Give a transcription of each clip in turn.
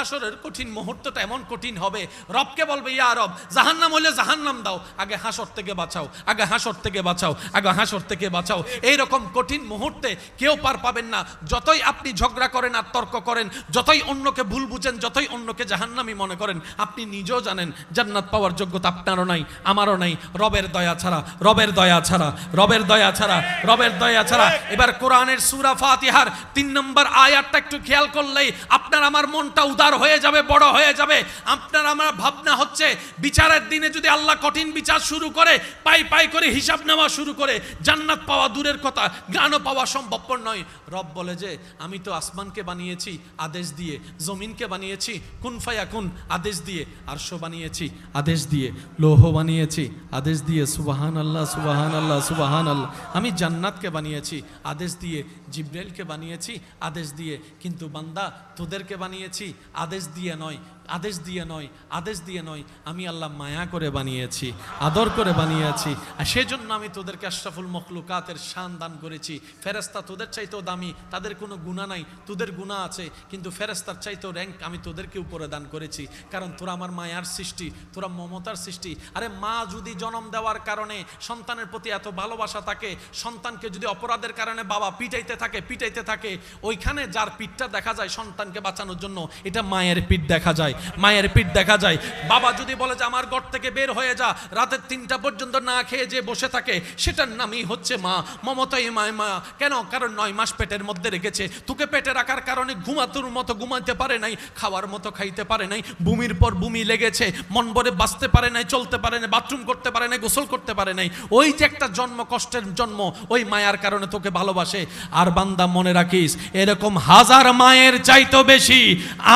হাসরের কঠিন মুহূর্তটা এমন কঠিন হবে, রবকে বলবে ইয়া রব জাহান্নাম হলে জাহান্নাম দাও, আগে হাসর থেকে বাঁচাও, আগে হাসর থেকে বাঁচাও, আগে হাসর থেকে বাঁচাও। এইরকম কঠিন মুহূর্তে কেউ পার পাবেন না। যতই আপনি ঝগড়া করেন আর তর্ক করেন, যতই অন্যকে ভুল বুঝেন, যতই অন্যকে জাহান্নামী মনে করেন, আপনি নিজেও জানেন জান্নাত পাওয়ার যোগ্যতা আপনারও নাই, আমারও নাই, রবের দয়া ছাড়া, রবের দয়া ছাড়া, রবের দয়া ছাড়া, রবের দয়া ছাড়া। এবার কোরআনের সূরা ফাতিহার 3 নম্বর আয়াতটা একটু খেয়াল করলেই আপনার আমার মনটা উদার হয়ে যাবে, বড় হয়ে যাবে। আপনার আমার ভাবনা হচ্ছে বিচারের দিনে যদি আল্লাহ কঠিন বিচার শুরু করে, পাই পাই করে হিসাব নেওয়া শুরু করে, জান্নাত পাওয়া দূরের কথা, জ্ঞানও পাওয়া সম্ভবপর নয়। রব বলে যে আমি তো আসমানকে বানিয়েছি আদেশ দিয়ে, জমিনকে বানিয়েছি কুন ফায়াকুন আদেশ দিয়ে, আরশ বানিয়েছি আদেশ দিয়ে, লৌহ বানিয়েছি আদেশ দিয়ে, সুবহানাল্লাহ সুবহানাল্লাহ সুবহানাল্লাহ। আমি জান্নাতকে বানিয়েছি আদেশ দিয়ে, জিব্রাইলকে বানিয়েছি আদেশ দিয়ে, কিন্তু বান্দা তোদেরকে বানিয়েছি আদেশ দিয়ে নয়, আদেশ দিয়ে নয়, আদেশ দিয়ে নয়, আমি আল্লাহ মায়া করে বানিয়েছি, আদর করে বানিয়েছি। আর সেজন্য আমি তোদেরকে আশরাফুল মখলুকাতের শান দান করেছি। ফেরেশতা তোদের চাইতেও দামি, তাদের কোনো গুনাহ নাই, তোদের গুনাহ আছে, কিন্তু ফেরেশতার চাইতেও র্যাঙ্ক আমি তোদেরকে উপরে দান করেছি, কারণ তোরা আমার মায়ার সৃষ্টি, তোরা মমতার সৃষ্টি। আরে মা যদি জন্ম দেওয়ার কারণে সন্তানের প্রতি এত ভালোবাসা থাকে, সন্তানকে যদি অপরাধের কারণে বাবা পিটাইতে থাকে, ওইখানে যার পিঠটা দেখা যায় সন্তানকে বাঁচানোর জন্য, এটা মায়ের পিঠ দেখা যায়, মায়ের পিঠ দেখা যায়। বাবা যদি বলে যে আমার ঘর থেকে বের হয়ে যা, রাতের 3টা পর্যন্ত না খেয়ে যে বসে থাকে, সেটার নামই হচ্ছে মা। মমতাই মা। কেন? কারণ 9 মাস পেটের মধ্যে রেখেছে, তোকে পেটে রাখার কারণে ঘুমাতোর মতো ঘুমাইতে পারে নাই, খাওয়ার মতো খাইতে পারে নাই, বমির পর বমি লেগেছে, মন ভরে বাঁচতে পারে নাই, চলতে পারে নাই, বাথরুম করতে পারে নাই, গোসল করতে পারে নাই। ওই যে একটা জন্ম, কষ্টের জন্ম, ওই মায়ার কারণে তোকে ভালোবাসে। আর বান্দা মনে রাখিস, এরকম হাজার মায়ের চাইতেও বেশি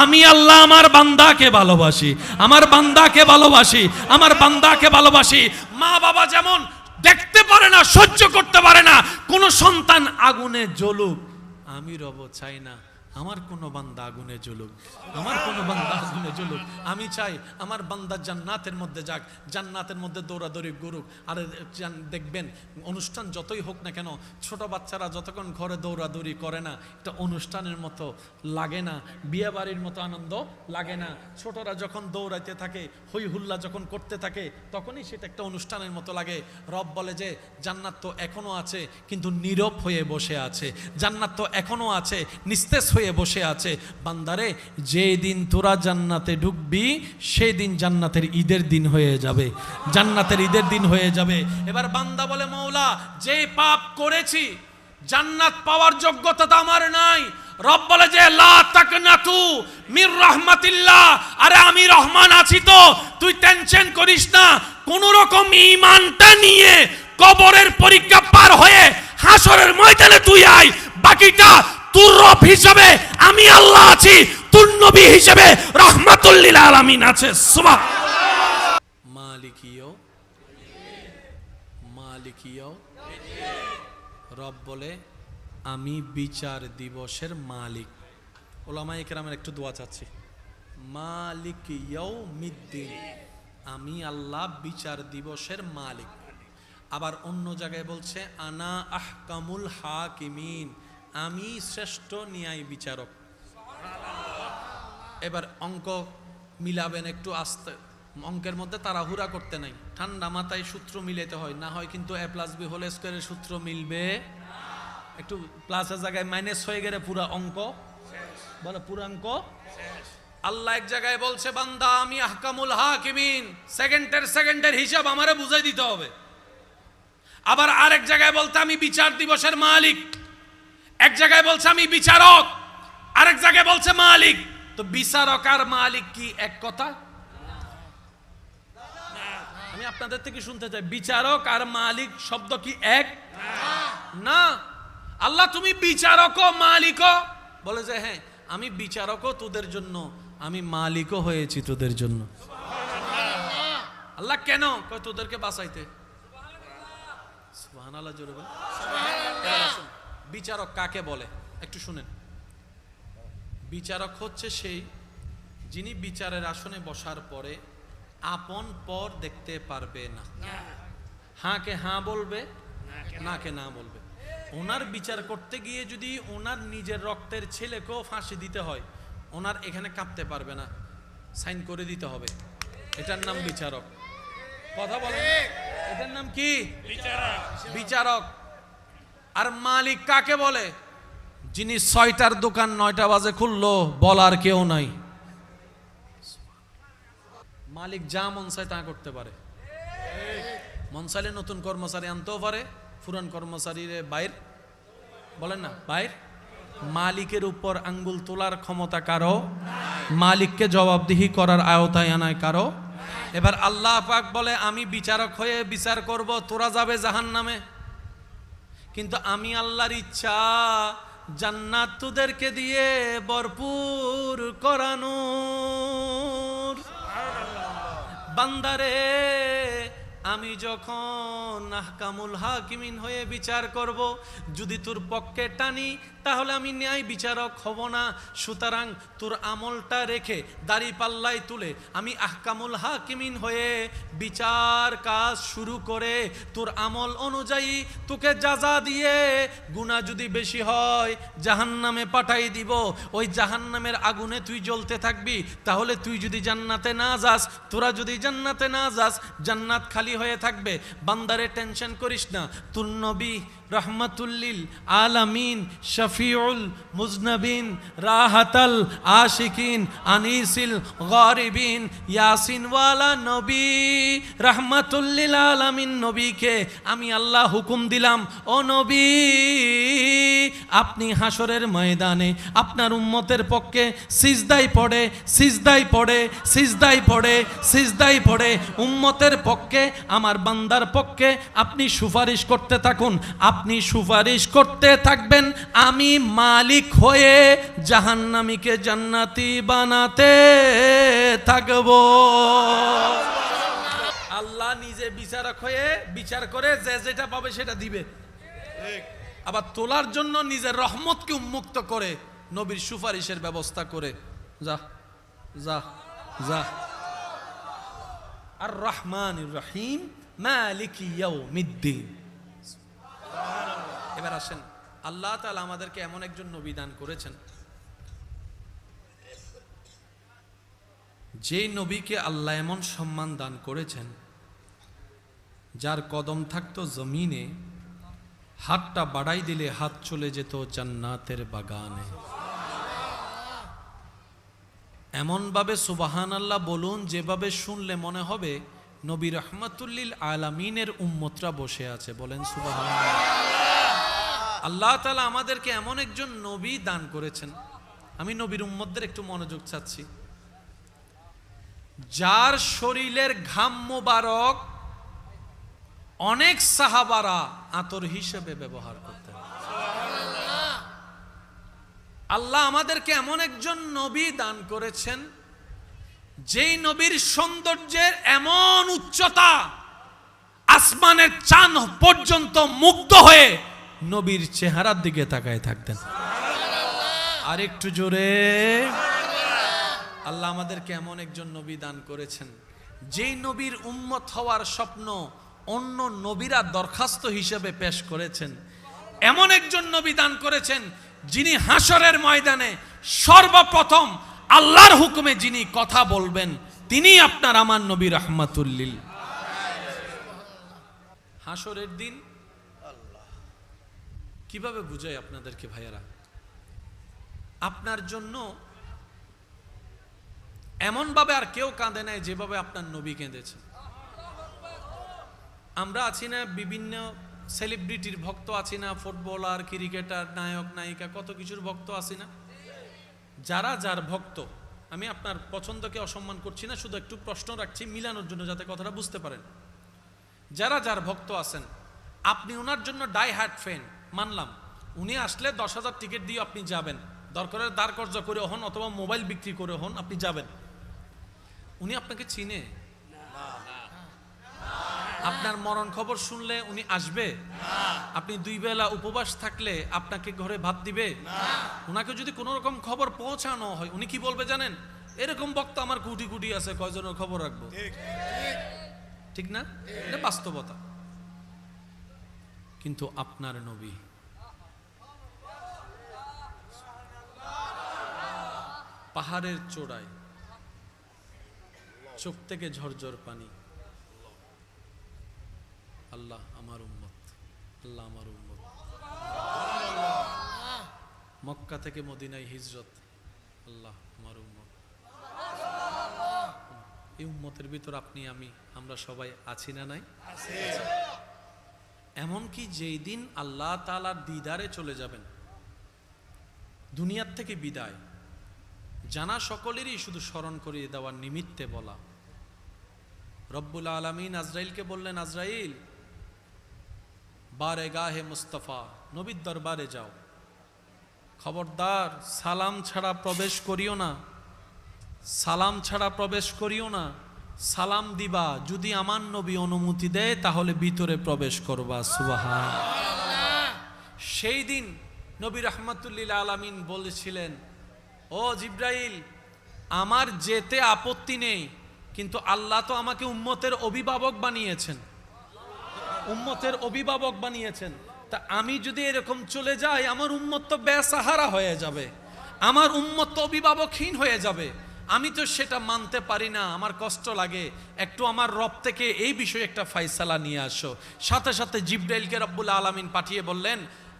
আমি আল্লাহ আমার বান্দাকে ভালোবাসি, আমার বান্দাকে ভালোবাসি, আমার বান্দাকে ভালোবাসি। মা বাবা যেমন দেখতে পারে না, সহ্য করতে পারে না কোন সন্তান আগুনে জ্বলুক, আমি রব চাই না আমার কোনো বান্দা আগুনে জ্বলুক, আমার কোনো বান্দা আগুনে জ্বলুক। আমি চাই আমার বান্দা জান্নাতের মধ্যে যাক, জান্নাতের মধ্যে দৌড়াদৌড়ি করুক। আর দেখবেন অনুষ্ঠান যতই হোক না কেন, ছোট বাচ্চারা যতক্ষণ ঘরে দৌড়াদৌড়ি করে না, এটা অনুষ্ঠানের মতো লাগে না, বিয়ে বাড়ির মতো আনন্দ লাগে না। ছোটরা যখন দৌড়াইতে থাকে, হই হুল্লা যখন করতে থাকে, তখনই সেটা একটা অনুষ্ঠানের মতো লাগে। রব বলে যে জান্নাত তো এখনো আছে, কিন্তু নীরব হয়ে বসে আছে, জান্নাত তো এখনো আছে, নিস্তেজ হয়ে বসে আছে। বান্দারে, যেদিন তোরা জান্নাতে ঢুকবি, সেদিন জান্নাতের ঈদের দিন হয়ে যাবে, জান্নাতের ঈদের দিন হয়ে যাবে। এবার বান্দা বলে মওলা, যে পাপ করেছি জান্নাত পাওয়ার যোগ্যতা তো আমার নাই। রব বলে যে লা তাকনাতু মির রাহমাতিল্লাহ, আরে আমি রহমান আছি তো, তুই টেনশন করিস না। কোন রকম ঈমানটা নিয়ে কবরের পরীক্ষা পার হয়ে হাসরের ময়দানে তুই আয়, বাকিটা তোর রব হিসেবে আমি আল্লাহ আছি, তোর নবী হিসেবে রাহমাতুল লিল আলামিন আছে। সুবহানাল্লাহ। মালিকিও রব বলে আমি বিচার দিবসের মালিক। ওলামায়ে কেরামের একটু দোয়া চাচ্ছি। মালিক ইয়াউমিদ্দিন, আমি আল্লাহ বিচার দিবসের মালিক। আবার অন্য জায়গায় বলছে আনা আহকামুল হাকিমিন, আমি শ্রেষ্ঠ ন্যায় বিচারক। এবার অঙ্ক মিলাবেন একটু আস্তে, অঙ্কের মধ্যে তাড়াহুড়া করতে নাই, ঠান্ডা মাথায় সূত্র মিলাতে হয়, না হয় কিন্তু a+b হোল স্কয়ারের সূত্র মিলবে। একটু প্লাসের জায়গায় মাইনাস হয়ে গেলে পুরো অঙ্ক বলে, পুরো অঙ্ক আল্লাহ এক জায়গায় বলছে বান্দা আমি আহকামুল হাকিমিন, সেকেন্ডের হিসাব আমারে বুঝাই দিতে হবে। আবার আরেক জায়গায় বলতে আমি বিচার দিবসের মালিক, এক জায়গায় বলছে আমি বিচারক, আরেক জায়গায় বলছে মালিক। তো বিচারক আর মালিক কি এক কথা? আমি আপনাদের থেকে শুনতে চাই, বিচারক আর মালিক শব্দ কি এক? না। আল্লাহ তুমি বিচারকও মালিকও? বলে যে হ্যাঁ, আমি বিচারকও তোদের জন্য, আমি মালিকও হয়েছি তোদের জন্য। আল্লাহ কেন? কয় তোদেরকে বাঁচাইতে। সুবহানাল্লাহ জোরে বল। বিচারক কাকে বলে একটু শুনেন। বিচারক হচ্ছে সেই যিনি বিচারের আসনে বসার পরে আপন পর দেখতে পারবে না, হাঁ কে হাঁ বলবে, না কে না বলবে। ওনার বিচার করতে গিয়ে যদি ওনার নিজের রক্তের ছেলেকেও ফাঁসি দিতে হয়, ওনার এখানে কাঁপতে পারবে না, সাইন করে দিতে হবে। এটার নাম বিচারক। কথা বলে, এটার নাম কি? বিচারক। আর মালিক কাকে বলে? যিনি 6টার দোকান 9টা বাজে খুললো, বলার কেউ নাই। মালিক যা মন চায় তা করতে পারে। মন চাইলে নতুন কর্মচারী আনতেও পারে, পুরান কর্মচারীর বাইর, বলেন না বাইর। মালিকের উপর আঙ্গুল তোলার ক্ষমতা কারো, মালিককে জবাবদিহি করার আওতায় আনায় কারো। এবার আল্লাহ পাক বলে, আমি বিচারক হয়ে বিচার করব, তোরা যাবে জাহান্নামে। কিন্তু আমি আল্লাহর ইচ্ছা জান্নাত তোদেরকে দিয়ে ভরপুর করানোর। বান্দারে, আমি যখন আহকামুল হাকিমিন হয়ে বিচার করব, যদি তোর পক্ষে টানি তাহলে আমি ন্যায় বিচারক হব না। সুতরাং তোর আমলটা রেখে দাড়ি পাল্লাই তুলে আমি আহকামুল হাকিমিন হয়ে বিচার কাজ শুরু করে তোর আমল অনুযায়ী তোকে যাজা দিয়ে, গুনাহ যদি বেশি হয় জাহান্নামে পাঠাই দিব। ওই জাহান্নামের আগুনে তুই জ্বলতে থাকবি। তাহলে তুই যদি জান্নাতে না যাস, তোরা যদি জান্নাতে না যাস, জান্নাত খালি হয়ে থাকবে। বান্দারে টেনশন করিস না, তোর নবী রহমাতুল্লিল আলামিন, শফিউল মুজনবিন, রাহাতাল আশিকিন, আনিসিল গরিবিন, ইয়াসিন ওয়ালা নবী রহমাতুল্লিল আলামিন নবীকে আমি আল্লাহ হুকুম দিলাম, ও নবী আপনি হাসরের ময়দানে আপনার উম্মতের পক্ষে সিজদায় পড়ে সিজদায় পড়ে সিজদায় পড়ে সিজদায় পড়ে উম্মতের পক্ষে, আমার বান্দার পক্ষে আপনি সুপারিশ করতে থাকুন। আপনি সুপারিশ করতে থাকবেন, আমি মালিক হয়ে জাহান্নামীকে জান্নাতি বানাতে থাকব। আল্লাহ নিজে বিচারক হয়ে বিচার করে যে যেটা পাবে সেটা দিবে। আবার তোলার জন্য নিজের রহমতকে উন্মুক্ত করে নবীর সুপারিশের ব্যবস্থা করে, যা যা যা। আর রহমানির রহিম মালিকি ইয়াউমিদ্দিন। এবার আসেন, আল্লাহ তাআলা আমাদেরকে এমন একজন নবী দান করেছেন, যেই নবীকে আল্লাহ এমন সম্মান দান করেছেন, যার কদম থাকতো জমিনে, হাতটা বাড়াই দিলে হাত চলে যেত জান্নাতের বাগানে। এমন ভাবে সুবহানাল্লাহ বলুন, যেভাবে শুনলে মনে হবে নবী রহমাতুল্লিল আলামিনের উম্মতরা বসে আছে। বলেন সুবহানাল্লাহ। আল্লাহ তাআলা আমাদেরকে এমন একজন নবী দান করেছেন, আমি নবীর উম্মতদের একটু মনোযোগ চাচ্ছি, যার শরীরের ঘাম মোবারক অনেক সাহাবারা আতর হিসেবে ব্যবহার করতেন। আল্লাহ আমাদেরকে এমন একজন নবী দান করেছেন, যেই নবীর সৌন্দর্যের এমন উচ্চতা, আসমানের চাঁদ পর্যন্ত মুগ্ধ হয়ে নবীর চেহারার দিকে তাকায় থাকতেন। আর একটু জোরে। আল্লাহ আমাদেরকে এমন একজন নবী দান করেছেন, যেই নবীর উম্মত হওয়ার স্বপ্ন অন্য নবীরা দরখাস্ত হিসেবে পেশ করেছেন। এমন একজন নবী দান করেছেন, যিনি হাসরের ময়দানে সর্বপ্রথম আল্লাহর হুকুমে যিনি কথা বলবেন, তিনি আপনার আমার নবী রহমাতুল্লিল। হাসরের দিন কিভাবে বুঝাই আপনাদেরকে ভাইয়েরা, আপনার জন্য এমন ভাবে আর কেউ কাঁদে নাই যেভাবে আপনার নবী কেঁদেছে। আমরা আছি না বিভিন্ন সেলিব্রিটির ভক্ত আছি না, ফুটবলার, ক্রিকেটার, নায়ক নায়িকা, কত কিছুর ভক্ত আছি না। যারা যার ভক্ত, আমি আপনার পছন্দকে অসম্মান করছি না, শুধু একটু প্রশ্ন রাখছি মিলানোর জন্য, যাতে কথাটা বুঝতে পারেন। যারা যার ভক্ত আছেন, আপনি ওনার জন্য ডাই হার্ট ফ্যান, মানলাম। উনি আসলে 10,000 টিকিট দিয়ে আপনি যাবেন, দরকারের দাঁড় কর্জ করে হন অথবা মোবাইল বিক্রি করে হন, আপনি যাবেন। উনি আপনাকে চিনে? আপনার মরণ খবর শুনলে উনি আসবে? আপনি 2 বেলা উপবাস থাকলে আপনাকে ঘরে ভাত দিবে? উনাকে যদি কোনো রকম খবর পৌঁছানো হয়, উনি কি বলবে জানেন? এরকম বক্তা আমার কোটি কোটি আছে, কয়জনের খবর রাখবো? ঠিক না? এটা বাস্তবতা। কিন্তু আপনার নবী, পাহাড়ের চূড়ায়, চোখ থেকে ঝরঝর পানি। আল্লাহ আমার উম্মত, আল্লাহ আমার উম্মত। মক্কা থেকে মদিনায় হিজরত, আল্লাহ আমার উম্মত। এই উম্মতের ভিতর আপনি আমরা সবাই আছি না নাই? এমনকি যেই দিন আল্লাহ তাআলার দিদারে চলে যাবেন, দুনিয়ার থেকে বিদায় জানা সকলেরই শুধু স্মরণ করিয়ে দেওয়ার নিমিত্তে বলা। রব্বুল আলামিন আজরাইলকে বললেন, আজরাইল বারেগাহে মুস্তাফা, নবীর দরবারে যাও, খবরদার সালাম ছাড়া প্রবেশ করিও না, সালাম ছাড়া প্রবেশ করিও না। সালাম দিবা, যদি আমার নবী অনুমতি দেয় তাহলে ভিতরে প্রবেশ করবা। সুবহানাল্লাহ। সেই দিন নবী রাহমাতুল্লিল আলামিন বলেছিলেন, ও জিব্রাইল, আমার যেতে আপত্তি নেই, কিন্তু আল্লাহ তো আমাকে উম্মতের অভিভাবক বানিয়েছেন, উম্মতের অভিভাবক বানিয়েছেন। তা আমি যদি এরকম চলে যাই, আমার উম্মত তো বেসাহারা হয়ে যাবে, আমার উম্মত তো অভিভাবকহীন হয়ে যাবে। আমি তো সেটা মানতে পারি না, আমার কষ্ট লাগে। একটু আমার রব থেকে এই বিষয়ে একটা ফয়সালা নিয়ে আসো। সাথে সাথে জিব্রাইলকে রব্বুল আলামিন পাঠিয়ে বললেন,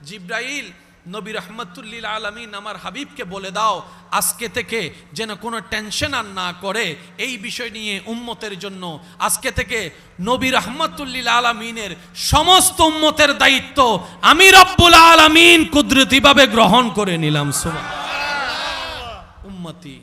জিব্রাইল, নবী রাহমাতুল্লিল আলামিন আমার হাবিবকে বলে দাও, আজকে থেকে যেন কোনো টেনশন আর না করে এই বিষয় নিয়ে উম্মতের জন্য। আজকে থেকে নবী রাহমাতুল্লিল আলামিনের সমস্ত উম্মতের দায়িত্ব আমি রব্বুল আলামিন কুদরতিভাবে গ্রহণ করে নিলাম। সুবহানাল্লাহ। উম্মতি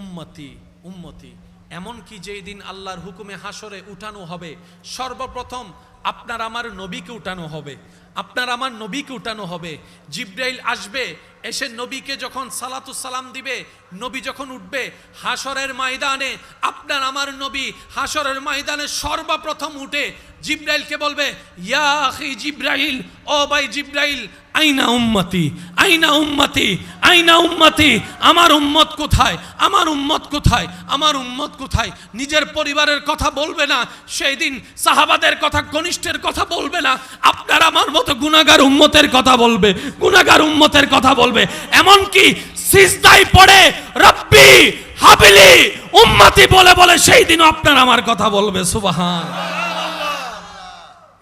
উম্মতি উম্মতি। এমনকি যেই দিন আল্লাহর হুকুমে হাসরে উঠানো হবে, সর্বপ্রথম আপনার আমার নবীকে উঠানো হবে, আপনার আমার নবীকে উঠানো হবে। জিব্রাইল আসবে, এসে নবীকে যখন সালাতু সালাম দিবে, নবী যখন উঠবে হাসরের ময়দানে, আপনার আমার নবী হাসরের ময়দানে সর্বপ্রথম উঠে জিব্রাইলকে বলবে, ইয়া আখি জিব্রাইল, ও ভাই জিব্রাইল, আইনা উম্মতি, আইনা উম্মতি, আইনা উম্মতি, আমার উম্মত কোথায়, আমার উম্মত কোথায়, আমার উম্মত কোথায়। নিজের পরিবারের কথা বলবে না, সেই দিন সাহাবাদের কথা, ঘনিষ্ঠের কথা বলবে না, আপনার আমার মতো গুনাহগার উম্মতের কথা বলবে, গুনাহগার উম্মতের কথা বলবে। এমনকি সিজদায় পড়ে রব্বি হাবিলি উম্মতি বলে বলে সেই দিন আপনার আমার কথা বলবে। সুবহানাল্লাহ।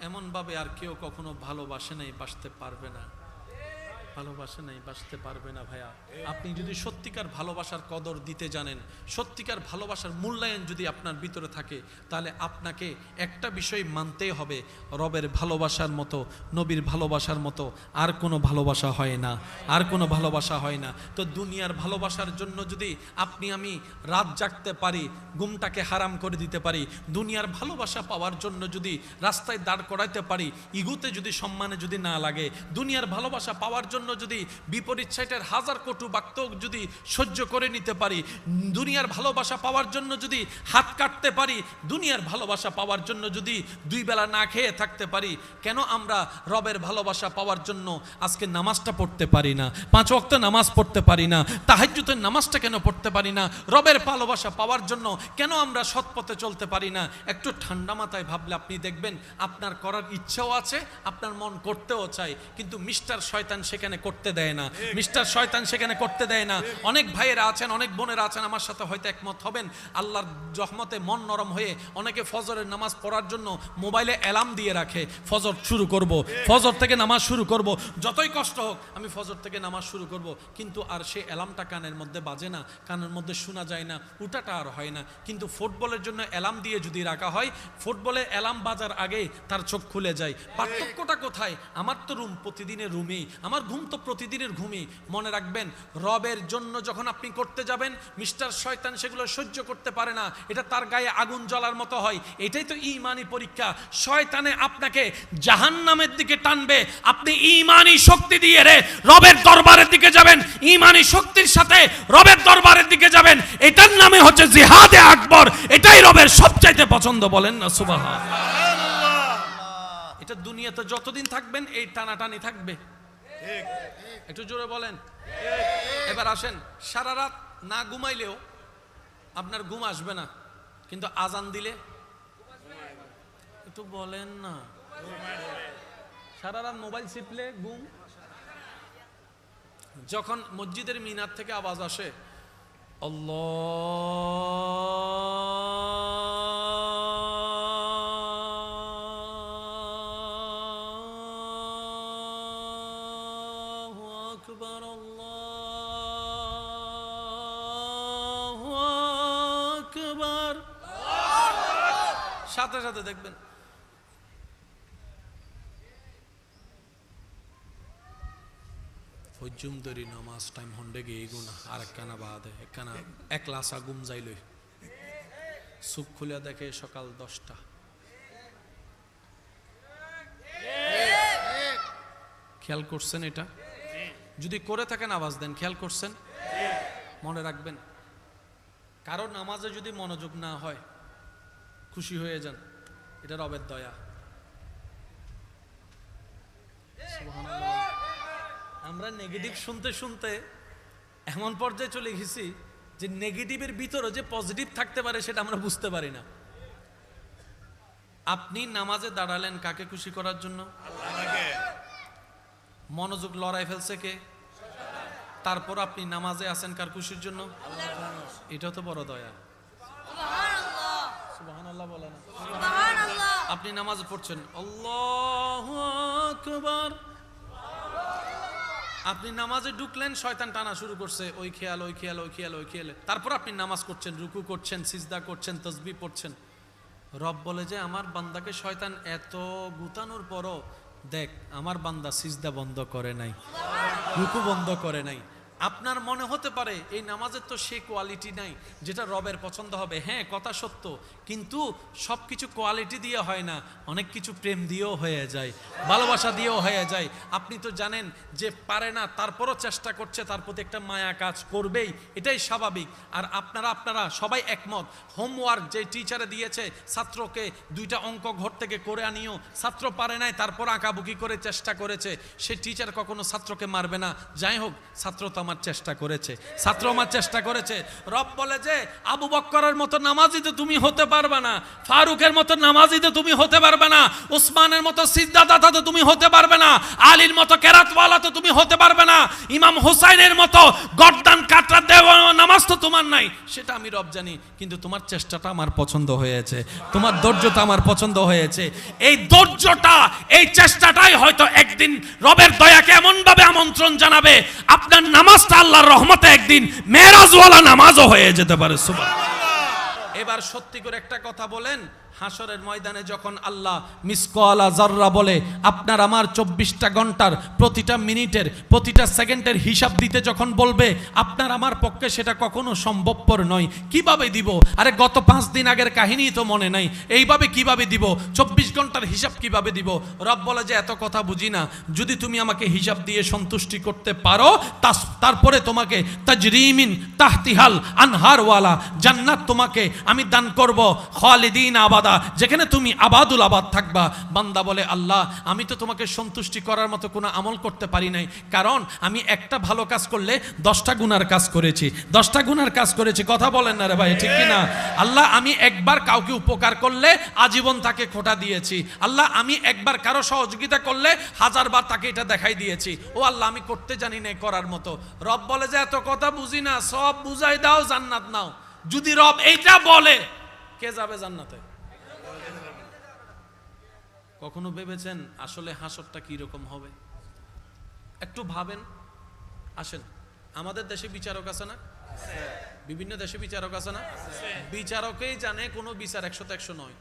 এমন ভাবে আর কেউ কখনো ভালোবাসে নাই, বাসতে পারবে না, ভালোবাসে নাই, বাসতে পারবে না। ভাইয়া, আপনি যদি সত্যিকার ভালোবাসার কদর দিতে জানেন, সত্যিকার ভালোবাসার মূল্যায়ন যদি আপনার ভিতরে থাকে, তাহলে আপনাকে একটা বিষয় মানতেই হবে, রবের ভালোবাসার মতো, নবীর ভালোবাসার মতো আর কোনো ভালোবাসা হয় না, আর কোনো ভালোবাসা হয় না। তো দুনিয়ার ভালোবাসার জন্য যদি আপনি আমি রাত জাগতে পারি, ঘুমটাকে হারাম করে দিতে পারি, দুনিয়ার ভালোবাসা পাওয়ার জন্য যদি রাস্তায় দাঁড় করাইতে পারি, ইগুতে যদি সম্মানে যদি না লাগে, দুনিয়ার ভালোবাসা পাওয়ার জন্য যদি বিপরীত সাইটের হাজার কটু বাক্য যদি সহ্য করে নিতে পারি, দুনিয়ার ভালোবাসা পাওয়ার জন্য যদি হাত কাটতে পারি, দুনিয়ার ভালোবাসা পাওয়ার জন্য যদি দুই বেলা না খেয়ে থাকতে পারি, কেন আমরা রবের ভালোবাসা পাওয়ার জন্য আজকে নামাজটা পড়তে পারি না, 5 ওয়াক্ত নামাজ পড়তে পারি না, তাহাজ্জুদের নামাজটা কেন পড়তে পারি না? রবের ভালোবাসা পাওয়ার জন্য কেন আমরা সৎ পথে চলতে পারি না? একটু ঠান্ডা মাথায় ভাবলে আপনি দেখবেন আপনার করার ইচ্ছাও আছে, আপনার মন করতেও চায়, কিন্তু মিস্টার শয়তান সেখানে করতে দেয় না, মিস্টার শয়তান সেখানে করতে দেয় না। অনেক ভাইয়েরা আছেন, অনেক বোনেরা আছেন, আমার সাথে হয়তো একমত হবেন, আল্লাহর রহমতে মন নরম হয়ে অনেকে ফজরের নামাজ পড়ার জন্য মোবাইলে অ্যালার্ম দিয়ে রাখে, ফজর শুরু করব, ফজর থেকে নামাজ শুরু করব, যতই কষ্ট হোক আমি ফজর থেকে নামাজ শুরু করব, কিন্তু আর সে অ্যালার্মটা কানের মধ্যে বাজে না, কানের মধ্যে শোনা যায় না, উঠাটা আর হয় না। কিন্তু ফুটবলের জন্য অ্যালার্ম দিয়ে যদি রাখা হয়, ফুটবলের অ্যালার্ম বাজার আগে তার চোখ খুলে যায়। পার্থক্যটা কোথায়? আমার তো রুম প্রতিদিনের রুমেই, আমার ঘুম তো প্রতিদিনের ঘুমই। মনে রাখবেন, রবের জন্য যখন আপনি করতে যাবেন, মিস্টার শয়তান সেগুলো সহ্য করতে পারে না, এটা তার গায়ে আগুন জ্বলার মতো হয়। এটাই তো ঈমানি পরীক্ষা। শয়তানে আপনাকে জাহান্নামের দিকে টানবে, আপনি ঈমানি শক্তি দিয়ে রবের দরবারের দিকে যাবেন, ঈমানি শক্তির সাথে রবের দরবারের দিকে যাবেন। এটার নামে হচ্ছে জিহাদে আকবর, এটাই রবের সবচাইতে পছন্দ। বলেন না সুবহানাল্লাহ। এটা দুনিয়াতে যতদিন থাকবেন এই টানাটানি থাকবে। একটু জোরে বলেন। এবার আসেন, সারা রাত না ঘুমাইলেও আপনার ঘুম আসবে না, কিন্তু আজান দিলে একটু বলেন না, সারা রাত মোবাইল চিপলে ঘুম। যখন মসজিদের মিনার থেকে আওয়াজ আসে আল্লাহু আকবার, আল্লাহু আকবার। সাথে সাথে দেখবেন ফজুম দরি নামাজ টাইম হন্ডে গিয়ে গুনা আর একখানা বাদে একখানা এক লাসা গুম যাইলই চোখ খুলে দেখে সকাল 10টা। খেয়াল করছেন এটা? যদি করে থাকেন আওয়াজ দেন। খেয়াল করছেন? মনে রাখবেন, কারণ নামাজে যদি মনোযোগ না হয় খুশি হয়ে যান, এটা রবের দয়া। সুবহানাল্লাহ। আমরা নেগেটিভ শুনতে শুনতে এমন পর্যায়ে চলে গেছি যে নেগেটিভের ভিতরে যে পজিটিভ থাকতে পারে সেটা আমরা বুঝতে পারি না। আপনি নামাজে দাঁড়ালেন কাকে খুশি করার জন্য? আল্লাহকে। মনোযোগ লড়াই ফেলছে কে? তারপর আপনি নামাজে আছেন কার খুশির জন্য? আল্লাহ। এটা তো বড় দয়া। সুবহানাল্লাহ। সুবহানাল্লাহ বলেন। সুবহানাল্লাহ। আপনি নামাজ পড়ছেন, আল্লাহু আকবার। আপনি নামাজে ঢুকলেন, শয়তান টানা শুরু করছে, ওই খেয়াল ওই খেয়াল ওই খেয়াল ওই খেয়াল। তারপর আপনি নামাজ করছেন, রুকু করছেন, সিজদা করছেন, তাসবিহ পড়ছেন। রব বলে যে আমার বান্দাকে শয়তান এত গুতানোর পরও দেখ আমার বান্দা সিজদা বন্ধ করে নাই, রুকু বন্ধ করে নাই। আপনার মনে হতে পারে এই নামাজের তো সেই কোয়ালিটি নাই যেটা রবের পছন্দ হবে। হ্যাঁ, কথা সত্য, কিন্তু সব কিছু কোয়ালিটি দিয়ে হয় না, অনেক কিছু প্রেম দিয়েও হয়ে যায়, ভালোবাসা দিয়েও হয়ে যায়। আপনি তো জানেন যে পারে না, তারপরও চেষ্টা করছে, তার প্রতি একটা মায়া কাজ করবেই, এটাই স্বাভাবিক। আর আপনারা সবাই একমত, হোমওয়ার্ক যে টিচারে দিয়েছে ছাত্রকে 2টা অঙ্ক ঘর থেকে করে আনিও, ছাত্র পারে নাই, তারপর আঁকাবুকি করে চেষ্টা করেছে, সে টিচার কখনো ছাত্রকে মারবে না। যাই হোক, ছাত্র তো আমার চেষ্টা করেছে, ছাত্র আমার চেষ্টা করেছে। রব বলে যে আবু বকরের মতো নামাজি তো তুমি হতে পারবে না, ফারুকের মতো নামাজি তো তুমি হতে পারবে না, উসমানের মতো সিজদাদাতা তো তুমি হতে পারবে না, আলীর মতো কেরাতওয়ালা তো তুমি হতে পারবে না, ইমাম হুসাইনের মতো গর্দান কাটরা দেওয়া নামাজ তো তোমার নাই। সেটা আমি রব জানি, কিন্তু তোমার চেষ্টাটা আমার পছন্দ হয়েছে, তোমার ধৈর্যটা আমার পছন্দ হয়েছে। এই ধৈর্যটা, এই চেষ্টাটাই হয়তো একদিন রবের দয়াকে এমন ভাবে আমন্ত্রণ জানাবে, আপনার নামাজটা আল্লাহর রহমতে একদিন মেরাজওয়ালা নামাজও হয়ে যেতে পারে। সুবহানাল্লাহ। এবার সত্যি করে একটা কথা বলেন, হাসরের ময়দানে যখন আল্লাহ মিসকালা যাররা বলে আপনার আমার 24টা ঘন্টার প্রতিটা মিনিটের প্রতিটা সেকেন্ডের হিসাব দিতে যখন বলবে, আপনার আমার পক্ষে সেটা কখনো সম্ভবপর নয়। কিভাবে দিব? আরে গত 5 দিন আগের কাহিনী তো মনে নাই, এইভাবে কিভাবে দিব? 24 ঘন্টার হিসাব কিভাবে দিব? রব বলে যে এত কথা বুঝি না, যদি তুমি আমাকে হিসাব দিয়ে সন্তুষ্টি করতে পারো, তারপরে তোমাকে তাজরিমিন তাহতিহাল আনহারওয়ালা জান্নাত তোমাকে আমি দান করব, খালিদিন আবাদ, যেখানে তুমি আবাদুল আবাদ থাকবা। বান্দা বলে আল্লাহ, আমি তো তোমাকে সন্তুষ্টি করার মতো কোনো আমল করতে পারি নাই, কারণ আমি একটা ভালো কাজ করলে 10টা গুনার কাজ করেছি, 10টা গুনার কাজ করেছি। কথা বলেন না রে ভাই, ঠিক কি না? আল্লাহ, আমি একবার কাউকে উপকার করলে আজীবন তাকে খোটা দিয়েছি। আল্লাহ, আমি একবার কারো সহযোগিতা করলে 1000 বার তাকে এটা দেখাই দিয়েছি। ও আল্লাহ, আমি করতে জানি না করার মতো। রব বলে যে এত কথা বুঝি না, সব বুঝাই দাও, জান্নাত নাও। যদি রব এইটা বলে, কে যাবে জান্নাতে? কখনো ভেবেছেন আসলে হাসরটা কি রকম হবে? একটু ভাবেন। আসেন, আমাদের দেশে বিচারক আছে না? বিভিন্ন দেশে বিচারক আছে না? বিচারকেই জানে কোনো বিচার 100-100 নয়,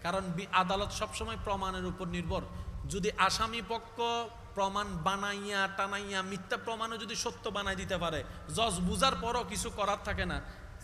কারণ আদালত সবসময় প্রমাণের উপর নির্ভর। যদি আসামি পক্ষ প্রমাণ বানাইয়া টানাইয়া মিথ্যা প্রমাণও যদি সত্য বানাই দিতে পারে, জজ বুঝার পরও কিছু করার থাকে না,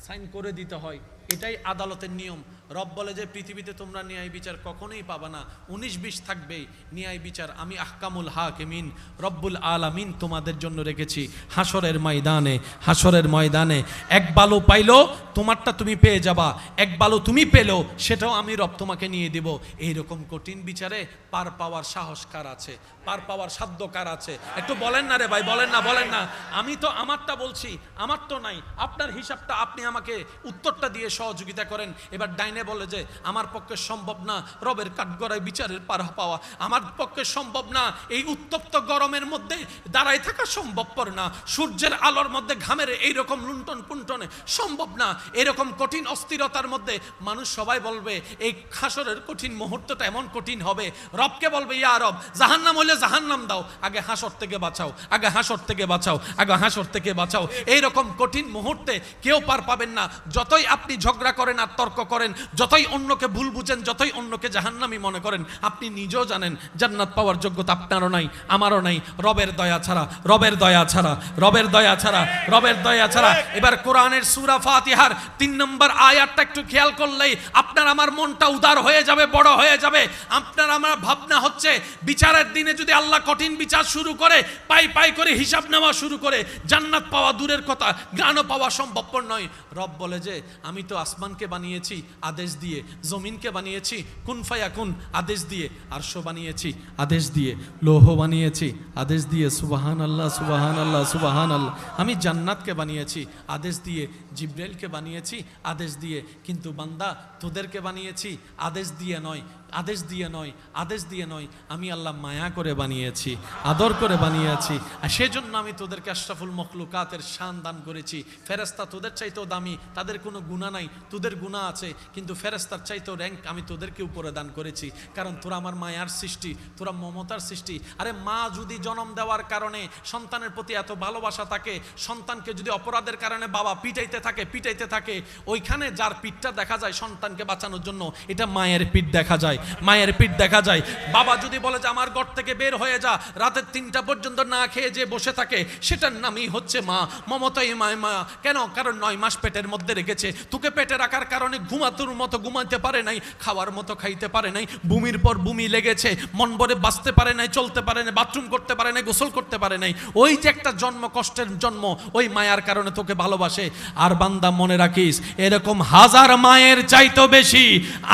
সাইন করে দিতে হয়। এটাই আদালতের নিয়ম। রব বলে যে পৃথিবীতে তোমরা ন্যায় বিচার কখনোই পাবা না, 19-20 থাকবেই ন্যায় বিচার। আমি আহকামুল হাকিমিন রব্বুল আলামিন তোমাদের জন্য রেখেছি। হাসরের ময়দানে, হাসরের ময়দানে এক বালু পাইলো তোমারটা তুমি পেয়ে যাবা, এক বালু তুমি পেলো সেটাও আমি রব তোমাকে নিয়ে দেব। এইরকম কঠিন বিচারে পার পাওয়ার সাহস কার আছে? পার পাওয়ার সাধ্য কার আছে? একটু বলেন না রে ভাই, বলেন না, বলেন না। আমি তো আমারটা বলছি, আমার তো নাই। আপনার হিসাবটা আপনি আমাকে উত্তরটা দিয়ে সহযোগিতা করেন। এবার ডাইনে বলে যে আমার পক্ষে সম্ভব না রবের কাঠগড়ায় বিচারের পার পাওয়া, আমার পক্ষে সম্ভব না, এই উত্তপ্ত গরমের মধ্যে দাঁড়ায় থাকা সম্ভবপর না, সূর্যের আলোর মধ্যে ঘামের এইরকম লুণ্ঠন পুণ্ঠনে সম্ভব না, এরকম কঠিন অস্থিরতার মধ্যে মানুষ সবাই বলবে এই হাসরের কঠিন মুহূর্তটা এমন কঠিন হবে, রবকে বলবে ইয়া রব জাহান্নাম হইলে জাহান্নাম দাও, আগে হাসর থেকে বাঁচাও, আগে হাসর থেকে বাঁচাও, আগে হাসর থেকে বাঁচাও। এইরকম কঠিন মুহূর্তে কেউ পার পাবেন না। যতই আপনি ঝগড়া করেন আর তর্ক করেন, যতই অন্যকে ভুল বুঝেন, যতই অন্যকে জাহান্নামী মনে করেন, আপনি নিজেও জানেন জান্নাত পাওয়ার যোগ্যতা আপনারও নাই, আমারও নাই, রবের দয়া ছাড়া, রবের দয়া ছাড়া, রবের দয়া ছাড়া, রবের দয়া ছাড়া। এবার কোরআনের সূরা ফাতিহার 3 নম্বর আয়াতটা একটু খেয়াল করলেই আপনার আমার মনটা উদার হয়ে যাবে, বড় হয়ে যাবে। আপনার আমার ভাবনা হচ্ছে বিচারের দিনে যদি আল্লাহ কঠিন বিচার শুরু করে, পাই পাই করে হিসাব নেওয়া শুরু করে, জান্নাত পাওয়া দূরের কথা, জ্ঞানও পাওয়া সম্ভবপর নয়। রব বলে যে আমি তো আসমানকে বানিয়েছি আদেশ দিয়ে, জমিনকে বানিয়েছি কুন ফায়াকুন আদেশ দিয়ে, আরশ বানিয়েছি আদেশ দিয়ে, লৌহ বানিয়েছি আদেশ দিয়ে, সুবহানাল্লাহ সুবহানাল্লাহ সুবহানাল্লাহ। আমি জান্নাতকে বানিয়েছি আদেশ দিয়ে, জিব্রাইলকে বানিয়েছি আদেশ দিয়ে, কিন্তু বান্দা তোদেরকে বানিয়েছি আদেশ দিয়ে নয়, আদেশ দিয়ে নয়, আদেশ দিয়ে নয়, আমি আল্লাহ মায়া করে বানিয়েছি, আদর করে বানিয়েছি। আর সেজন্য আমি তোদেরকে আশরাফুল মখলুকাতের শান দান করেছি। ফেরেশতা তোদের চাইতেও দামি, তাদের কোনো গুনাহ নাই, তোদের গুনাহ আছে, কিন্তু ফেরেশতার চাইতেও র্যাঙ্ক আমি তোদেরকে উপরে দান করেছি, কারণ তোরা আমার মায়ার সৃষ্টি, তোরা মমতার সৃষ্টি। আরে মা যদি জন্ম দেওয়ার কারণে সন্তানের প্রতি এত ভালোবাসা থাকে, সন্তানকে যদি অপরাধের কারণে বাবা পিটাইতে থাকে, ওইখানে যার পিঠটা দেখা যায় সন্তানকে বাঁচানোর জন্য, এটা মায়ের পিঠ দেখা যায়, মায়ের পিঠ দেখা যায়। বাবা যদি বলে যে আমার ঘর থেকে বের হয়ে যা, রাতের 3টা পর্যন্ত না খেয়ে যে বসে থাকে, সেটার নামই হচ্ছে মা, মমতাই মা। কেন? কারণ 9 মাস পেটের মধ্যে রেখেছে, তোকে পেটে রাখার কারণে ঘুমানোর মতো ঘুমাতে পারে নাই, খাওয়ার মতো খাইতে পারে নাই, বমির পর বমি লেগেছে, মন ভরে বাঁচতে পারে নাই, চলতে পারে নাই, বাথরুম করতে পারে নাই, গোসল করতে পারে নাই। ওই যে একটা জন্ম, কষ্টের জন্ম, ওই মায়ার কারণে তোকে ভালোবাসে। আর বান্দা মনে রাখিস, এরকম হাজার মায়ের চাইতো বেশি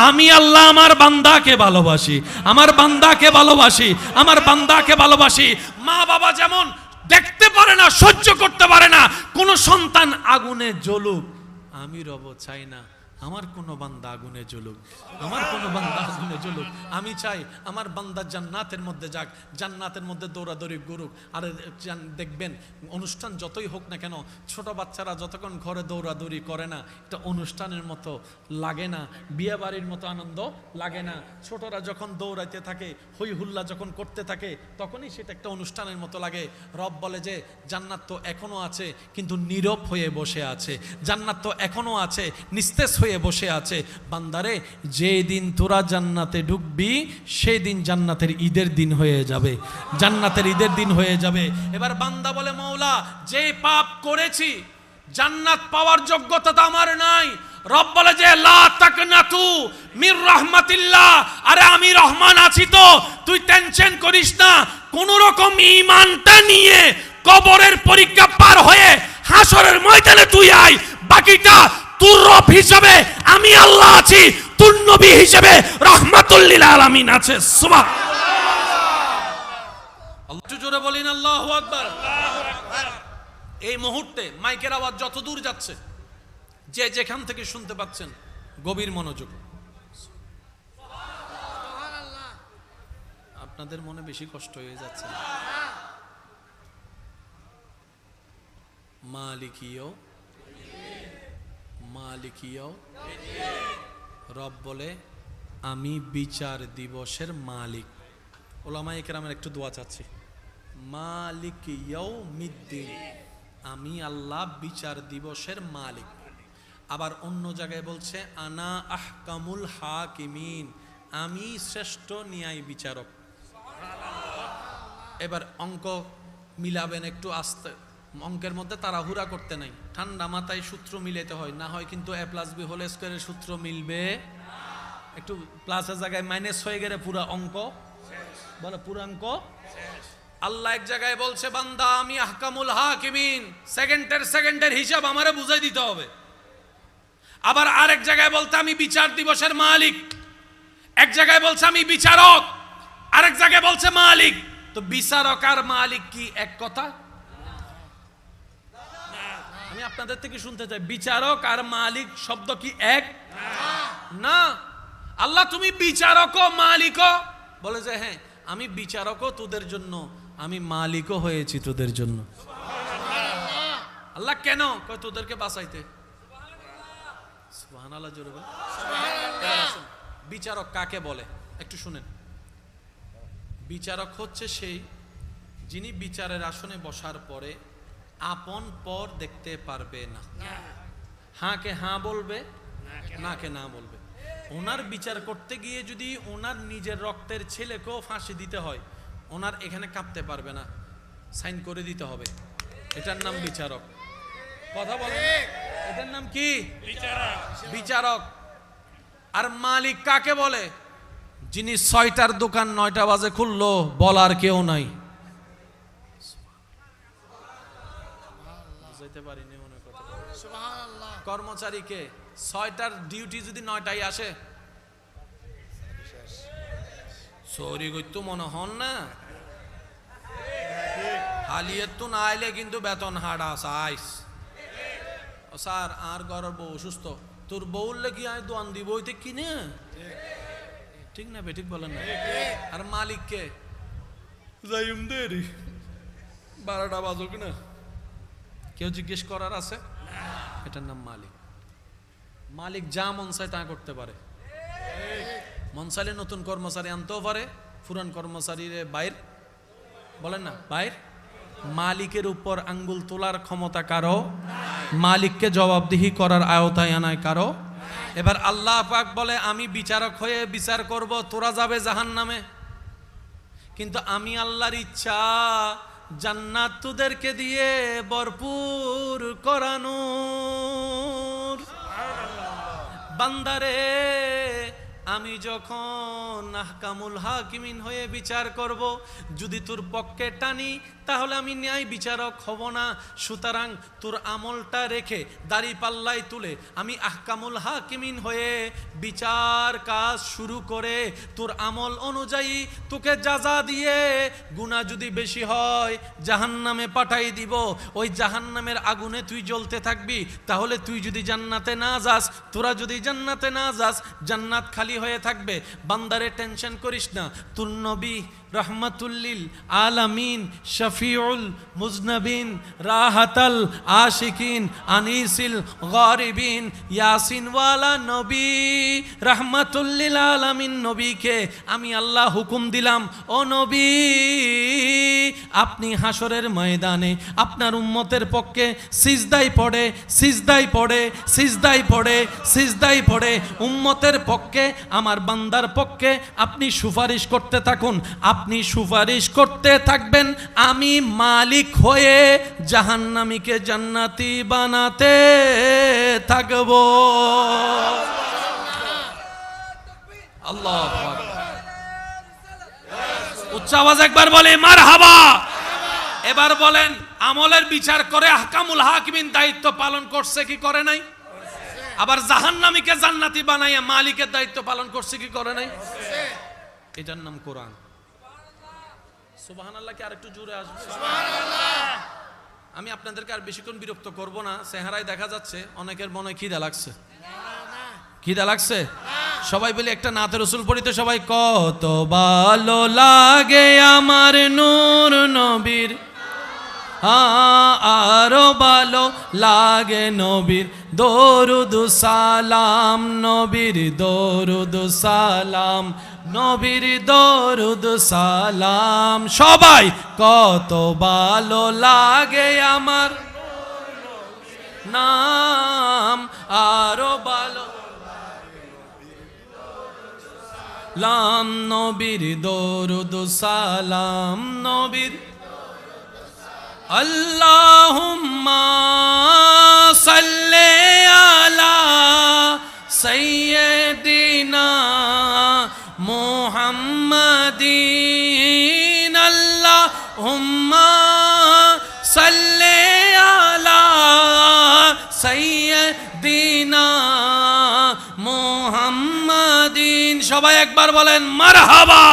আমি আল্লাহ আমার বান্দাকে ভালোবাসি, আমার বান্দাকে ভালোবাসি, আমার বান্দাকে ভালোবাসি। মা বাবা যেমন দেখতে পারে না, সহ্য করতে পারে না কোন সন্তান আগুনে জ্বলুক, আমি রব চাই না আমার কোনো বান্দা আগুনে জ্বলুক, আমার কোনো বান্দা আগুনে জ্বলুক। আমি চাই আমার বান্দা জান্নাতের মধ্যে যাক, জান্নাতের মধ্যে দৌড়াদৌড়ি করুক। আর দেখবেন অনুষ্ঠান যতই হোক না কেন, ছোট বাচ্চারা যতক্ষণ ঘরে দৌড়াদৌড়ি করে না, এটা অনুষ্ঠানের মতো লাগে না, বিয়ে বাড়ির মতো আনন্দ লাগে না। ছোটরা যখন দৌড়াইতে থাকে, হই হুল্লা যখন করতে থাকে, তখনই সেটা একটা অনুষ্ঠানের মতো লাগে। রব বলে যে জান্নাত তো এখনো আছে, কিন্তু নীরব হয়ে বসে আছে, জান্নাত তো এখনো আছে, নিস্তেজ হয়ে বসে আছে। বান্দারে, যেই দিন তোরা জান্নাতে ঢুকবি, সেই দিন জান্নাতের ঈদের দিন হয়ে যাবে, জান্নাতের ঈদের দিন হয়ে যাবে। এবার বান্দা বলে মওলা, যে পাপ করেছি জান্নাত পাওয়ার যোগ্যতা তো আমার নাই। রব বলে যে লা তাকনাতু মির রাহমাতিল্লাহ, আরে আমি রহমান আছি তো, তুই টেনশন করিস না। কোন রকম ঈমানটা নিয়ে কবরের পরীক্ষা পার হয়ে হাসরের ময়দানে তুই আয়, বাকিটা তোর রব হিসাবে আমি আল্লাহ আছি, তোর নবী হিসাবে রাহমাতুল লিল আলামিন আছে। সুবহানাল্লাহ, আল্লাহ জোরে বলেন আল্লাহু আকবার। এই মুহূর্তে মাইকের আওয়াজ যত দূর যাচ্ছে, যে যেখান থেকে শুনতে পাচ্ছেন, গভীর মনোযোগ। আপনাদের মনে বেশি কষ্ট হয়ে যাচ্ছে। মালিকিও মালিকিও, রব বলে আমি বিচার দিবসের মালিক। ওলামায়ে কেরামের একটু দোয়া চাচ্ছি। মালিক ইয়াউমিদ্দিন, আমি আল্লাহ বিচার দিবসের মালিক। আবার অন্য জায়গায় বলছে আনা আহকামুল হাকিমিন, আমি শ্রেষ্ঠ ন্যায় বিচারক। এবার অঙ্ক মিলাবেন একটু আস্তে, অঙ্কের মধ্যে তাড়াহুড়া করতে নাই, ঠান্ডা মাথায় সূত্র মিলাতে হয়, না হয় কিন্তু a+b হোল স্কয়ারের সূত্র মিলবে। একটু প্লাসের জায়গায় মাইনাস হয়ে গেলে পুরো অঙ্ক বলে, পুরো অঙ্ক। আল্লাহ এক জায়গায় বলছে বান্দা আমি আহকামুল হাকিমিন, সেকেন্ডের হিসাব আমারে বুঝাই দিতে হবে। আবার আরেক জায়গায় বলতে আমি বিচার দিবসের মালিক, এক জায়গায় বলছে আমি বিচারক, আরেক জায়গায় বলছে মালিক। তো বিচারক আর মালিক কি এক কথা? আমি আপনাদের থেকে শুনতে চাই, বিচারক আর মালিক শব্দ কি এক? না। আল্লাহ তুমি বিচারকও মালিকও? বলে যে হ্যাঁ, আমি বিচারকও তোদের জন্য, আমি মালিকও হয়েছি তোদের জন্য। আল্লাহ কেন? কয় তোদেরকে বাঁচাইতে। সুবহানাল্লাহ জোরে বল। বিচারক কাকে বলে একটু শুনেন। বিচারক হচ্ছে সেই যিনি বিচারের আসনে বসার পরে আপন পর দেখতে পারবে না, হ্যাঁ কে হ্যাঁ বলবে, না কে না বলবে। ওনার বিচার করতে গিয়ে যদি ওনার নিজের রক্তের ছেলেকেও ফাঁসি দিতে হয়, ওনার এখানে কাঁপতে পারবে না, সাইন করে দিতে হবে। এটার নাম বিচারক। কথা বলে, এটার নাম কি? বিচারক। আর মালিক কাকে বলে? যিনি 6টার দোকান 9টা বাজে খুললো, বলার কেউ নাই। বুঝাইতে পারিনি মনে কথা। কর্মচারীকে 6টার ডিউটি যদি 9টায় আসে, সরি করতো মনে হন না, হালিয়ে তো না আইলে কিন্তু বেতন হাড়া সাইস। স্যার আর ঘরের বউ অসুস্থ, তোর বউলে কি আমি দোয়ান দিব ওইতে কিনে? ঠিক না বেঠিক বলেন না? আর মালিককে যাইম দেরি 12টা বাজুক না, কেউ জিজ্ঞেস করার আছে? এটার নাম মালিক। মালিক যা মন চায় তা করতে পারে। মন চাইলে নতুন কর্মচারী আনতেও পারে, পুরান কর্মচারীর বাইর বলেন না বাইর। মালিকের উপর আঙ্গুল তোলার ক্ষমতা কারো, মালিককে জবাবদিহি করার আওতায় আনায় কারো। এবার আল্লাহ পাক বলে আমি বিচারক হয়ে বিচার করব, তোরা যাবে জাহান্নামে, কিন্তু আমি আল্লাহর ইচ্ছা জান্নাত তোদেরকে দিয়ে ভরপুর করানোর। বান্দারে আমি যখন আহকামুল হাকিমিন হয়ে বিচার করব, যদি তোর পক্ষে টানি তাহলে আমি ন্যায় বিচারক হব না। সুতরাং তোর আমলটা রেখে দাড়ি পাল্লাই তুলে আমি আহকামুল হাকিমিন হয়ে বিচার কাজ শুরু করে তোর আমল অনুযায়ী তোকে যাজা দিয়ে, গুনাহ যদি বেশি হয় জাহান্নামে পাঠাই দিব। ওই জাহান্নামের আগুনে তুই জ্বলতে থাকবি। তাহলে তুই যদি জান্নাতে না যাস, তোরা যদি জান্নাতে না যাস, জান্নাত খালি হয়ে থাকবে। বান্দারে টেনশন করিস না, তোর নবী রহমাতুল্লিল আলামিন, শফিউল মুজনবিন, রাহাতাল আশিকিন, আনিসিল গারিবিন, ইয়াসিনওয়ালা নবী রহমাতুল্লিল আলামিন নবীকে আমি আল্লাহ হুকুম দিলাম, ও নবী আপনি হাসরের ময়দানে আপনার উম্মতের পক্ষে সিজদায় পড়ে সিজদায় পড়ে সিজদায় পড়ে সিজদায় পড়ে উম্মতের পক্ষে, আমার বান্দার পক্ষে আপনি সুপারিশ করতে থাকুন। আপনি সুপারিশ করতে থাকবেন, আমি মালিক হয়ে জাহান্নামীকে জান্নাতি বানাতে থাকব। আল্লাহু আকবার। উচ্চ আওয়াজ একবার বলে মারহাবা। এবার বলেন আমলের বিচার করে আহকামুল হাকিমিন দায়িত্ব পালন করছে কি করে নাই? আবার জাহান্নামীকে জান্নাতি বানাইয়া মালিকের দায়িত্ব পালন করছে কি করে নাই? এটার নাম কোরআন। সুবহানাল্লাহ কি আরেকটু জোরে আসবে? সুবহানাল্লাহ। আমি আপনাদেরকে আর বেশিক্ষণ বিরক্ত করব না। চেহারায় দেখা যাচ্ছে অনেকের মনে খিদা লাগছে। খিদা লাগছে? সবাই বলে একটা নাতে রসুল পড়িতে সবাই। কত ভালো লাগে আমার নূর নবীর, আরো ভালো লাগে নবীর দরুদ সালাম, নবীর দরুদ সালাম, নবীর দরুদ সালাম। সবাই কত ভালো লাগে আমার নাম, আরো ভালো লাম, নবীর দরুদ সালাম, নবীর। আল্লাহুম্মা সাল্লি আলা সাইয়্যিদিনা মুহাম্মাদিন, আল্লাহুম্মা সাল্লি আলা সাইয়্যিদিনা মুহাম্মাদিন। সবাই একবার বলেন মারহাবা।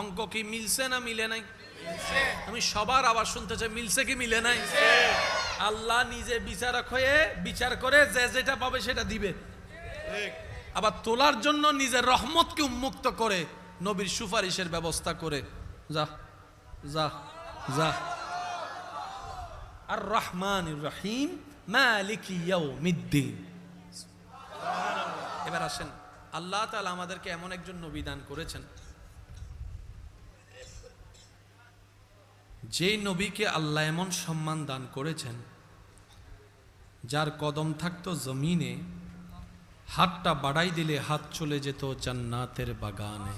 অঙ্ক কি মিলছে না মিলে নাই? আমি সবার আবার শুনতে চাই, মিলছে কি মিলে নাই? আল্লাহ নিজে বিচারক হয়ে বিচার করে যে যেটা পাবে সেটা দিবে। আবার তোলার জন্য নিজের রহমতকে উন্মুক্ত করে নবীর সুপারিশের ব্যবস্থা করে, যা যা যা। আর রহমানির রহিম মালিকি ইয়াউমিদ্দিন। এবার আসেন, আল্লাহ তাআলা আমাদেরকে এমন একজন নবী দান করেছেন, যেই নবীকে আল্লাহ এমন সম্মান দান করেছেন, যার কদম থাকতো জমিনে, হাতটা বাড়াই দিলে হাত চলে যেত জান্নাতের বাগানে।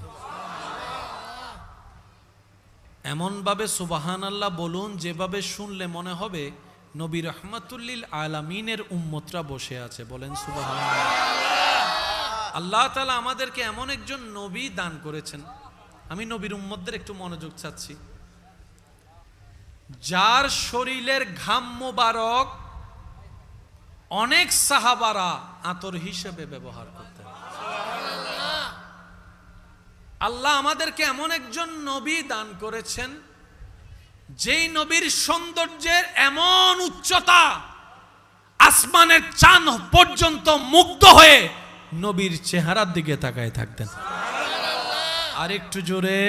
এমন ভাবে সুবহানাল্লাহ বলুন যেভাবে শুনলে মনে হবে নবী রাহমাতুল্লিল আলামিনের উম্মতরা বসে আছে। বলেন সুবহানাল্লাহ। আল্লাহ তাআলা আমাদেরকে এমন একজন নবী দান করেছেন, আমি নবীর উম্মতদের একটু মনোযোগ চাচ্ছি, যার শরীরের ঘাম মোবারক অনেক সাহাবারা আতর হিসেবে ব্যবহার করতেন। আল্লাহ আমাদেরকে এমন একজন নবী দান করেছেন, যেই নবীর সৌন্দর্যের এমন উচ্চতা, আসমানের চাঁদ পর্যন্ত মুগ্ধ হয়ে নবীর চেহারার দিকে তাকায় থাকতেন। আর একটু জোরে।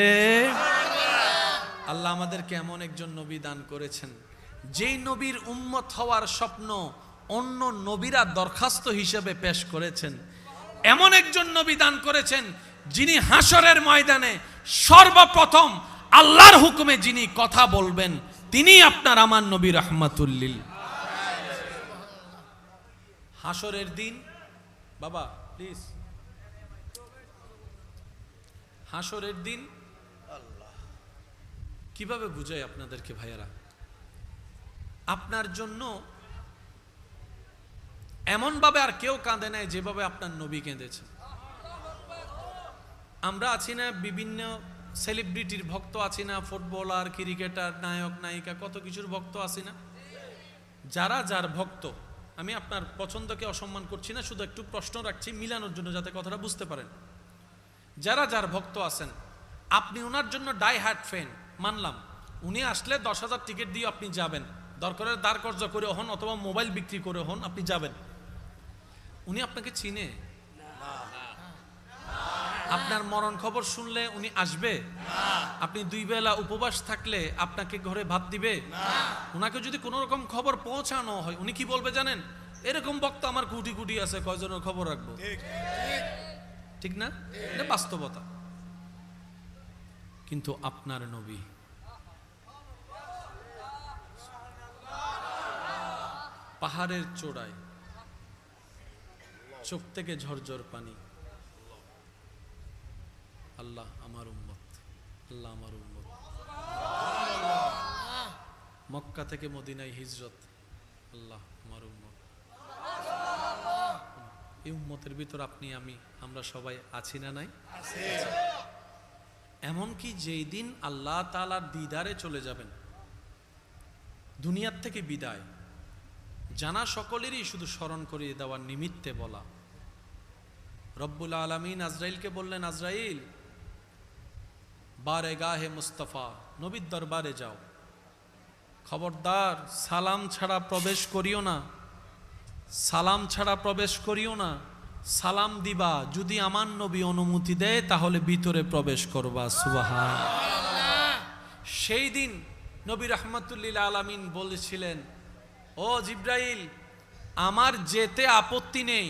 আল্লাহ আমাদেরকে এমন একজন নবী দান করেছেন, যেই নবীর উম্মত হওয়ার স্বপ্ন অন্য নবীরা দরখাস্ত হিসেবে পেশ করেছেন। এমন একজন নবী দান করেছেন, যিনি হাসরের ময়দানে সর্বপ্রথম আল্লাহর হুকুমে যিনি কথা বলবেন, তিনি আপনার আমার নবী রাহমাতুল্লিল। হাসরের দিন, বাবা প্লিজ, হাসরের দিন কিভাবে বুঝাই আপনাদেরকে ভাইয়েরা, আপনার জন্য এমন ভাবে আর কেউ কাঁদে নাই যেভাবে আপনার নবী কেঁদেছেন। আমরা আছি না বিভিন্ন সেলিব্রিটির ভক্ত আছি না, ফুটবলার, ক্রিকেটার, নায়ক নায়িকা, কত কিছুর ভক্ত আছি না। যারা যার ভক্ত, আমি আপনার পছন্দকে অসম্মান করছি না, শুধু একটু প্রশ্ন রাখছি মিলানোর জন্য, যাতে কথাটা বুঝতে পারেন। যারা যার ভক্ত আছেন, আপনি ওনার জন্য ডাই হার্ট ফ্যান, মানলাম। উনি আসলে 10,000 টিকিট দিয়ে আপনি যাবেন, দরকারের দাঁড় কর্জ করে হন অথবা মোবাইল বিক্রি করে হন, আপনি যাবেন। উনি আপনাকে চিনে? আপনার মরণ খবর শুনলে উনি আসবে? আপনি 2 বেলা উপবাস থাকলে আপনাকে ঘরে ভাত দিবে? উনাকে যদি কোনো রকম খবর পৌঁছানো হয়, উনি কি বলবে জানেন? এরকম বক্ত আমার কোটি কোটি আছে, কয়জনের খবর রাখবো? ঠিক না? এটা বাস্তবতা। কিন্তু আপনার নবী পাহাড়ের চূড়ায়, চোখ থেকে ঝরঝর পানি, আল্লাহ আমার উম্মত, আল্লাহ আমার উম্মত। মক্কা থেকে মদিনায় হিজরত, আল্লাহ আমার উম্মত। এই উম্মতের ভিতর আপনি আমি আমরা সবাই আছি না নাই? এমনকি যেই দিন আল্লাহ তাআলার দিদারে চলে যাবেন, দুনিয়ার থেকে বিদায় জানা সকলেরই শুধু স্মরণ করিয়ে দেওয়ার নিমিত্তে বলা, রব্বুল আলামিন আজরাইলকে বললেন, আজরাইল বারেগাহে মুস্তাফা, নবীর দরবারে যাও, খবরদার সালাম ছাড়া প্রবেশ করিও না, সালাম ছাড়া প্রবেশ করিও না। সালাম দিবা, যদি আমার নবী অনুমতি দেয় তাহলে ভিতরে প্রবেশ করবা। সুবহানাল্লাহ। সেই দিন নবী রাহমাতুল্লিল আলামিন বলেছিলেন, ও জিব্রাইল, আমার যেতে আপত্তি নেই,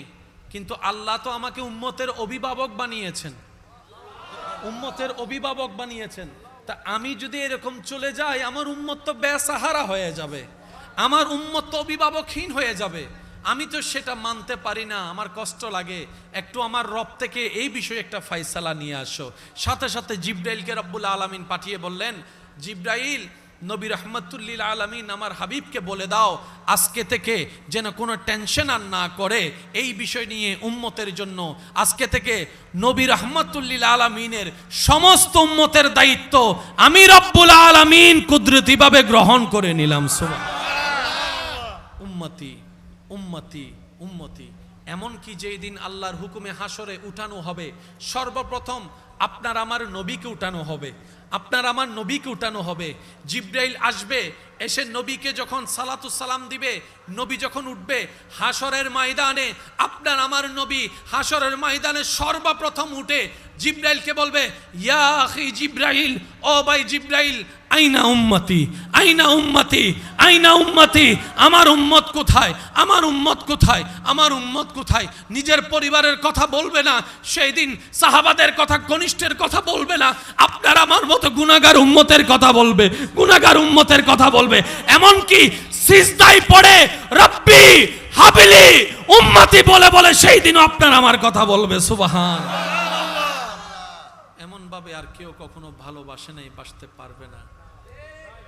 কিন্তু আল্লাহ তো আমাকে উম্মতের অভিভাবক বানিয়েছেন, উম্মতের অভিভাবক বানিয়েছেন। তা আমি যদি এরকম চলে যাই, আমার উম্মত তো বেসাহারা হয়ে যাবে, আমার উম্মত তো অভিভাবকহীন হয়ে যাবে। আমি তো সেটা মানতে পারি না, আমার কষ্ট লাগে। একটু আমার রব থেকে এই বিষয়ে একটা ফায়সালা নিয়ে আসো। সাথে সাথে জিব্রাইলকে রব্বুল আলামিন পাঠিয়ে বললেন, জিব্রাইল, নবী রাহমাতুল্লিল আলামিন আমার হাবিবকে বলে দাও, আজকে থেকে যেন কোনো টেনশন আর না করে এই বিষয় নিয়ে উম্মতের জন্য। আজকে থেকে নবী রাহমাতুল্লিল আলামিনের সমস্ত উম্মতের দায়িত্ব আমি রব্বুল আলামিন কুদরতিভাবে গ্রহণ করে নিলাম। সুবহানাল্লাহ। উম্মতি উম্মতি উম্মতি, এমনকি যেই দিন আল্লাহর হুকুমে হাসরে উঠানো হবে, সর্বপ্রথম আপনার আমার নবীকে উঠানো হবে, আপনার আমার নবীকে উঠানো হবে। জিব্রাইল আসবে, এসে নবীকে যখন সালাতু সালাম দিবে, নবী যখন উঠবে হাসরের ময়দানে, আপনার আমার নবী হাসরের ময়দানে সর্বপ্রথম উঠে জিব্রাইলকে বলবে, ইয়া আখি জিব্রাইল, ও ভাই জিব্রাইল, আইনা উম্মতি, আইনা উম্মতি, আইনা উম্মতি, আমার উম্মত কোথায়, আমার উম্মত কোথায়, আমার উম্মত কোথায়। নিজের পরিবারের কথা বলবে না সেই দিন, সাহাবাদের কথা, ঘনিষ্ঠের কথা বলবে না, আপনার আমার মতো গুনাহগার উম্মতের কথা বলবে, গুনাহগার উম্মতের কথা বলবে। এমনকি সিজদায় পড়ে রব্বি হাবিলি উম্মতি বলে বলে সেই দিনও আপনার আমার কথা বলবে। সুবহান। এমন ভাবে আর কেউ কখনো ভালোবাসে নাই, বাসতে পারবে না,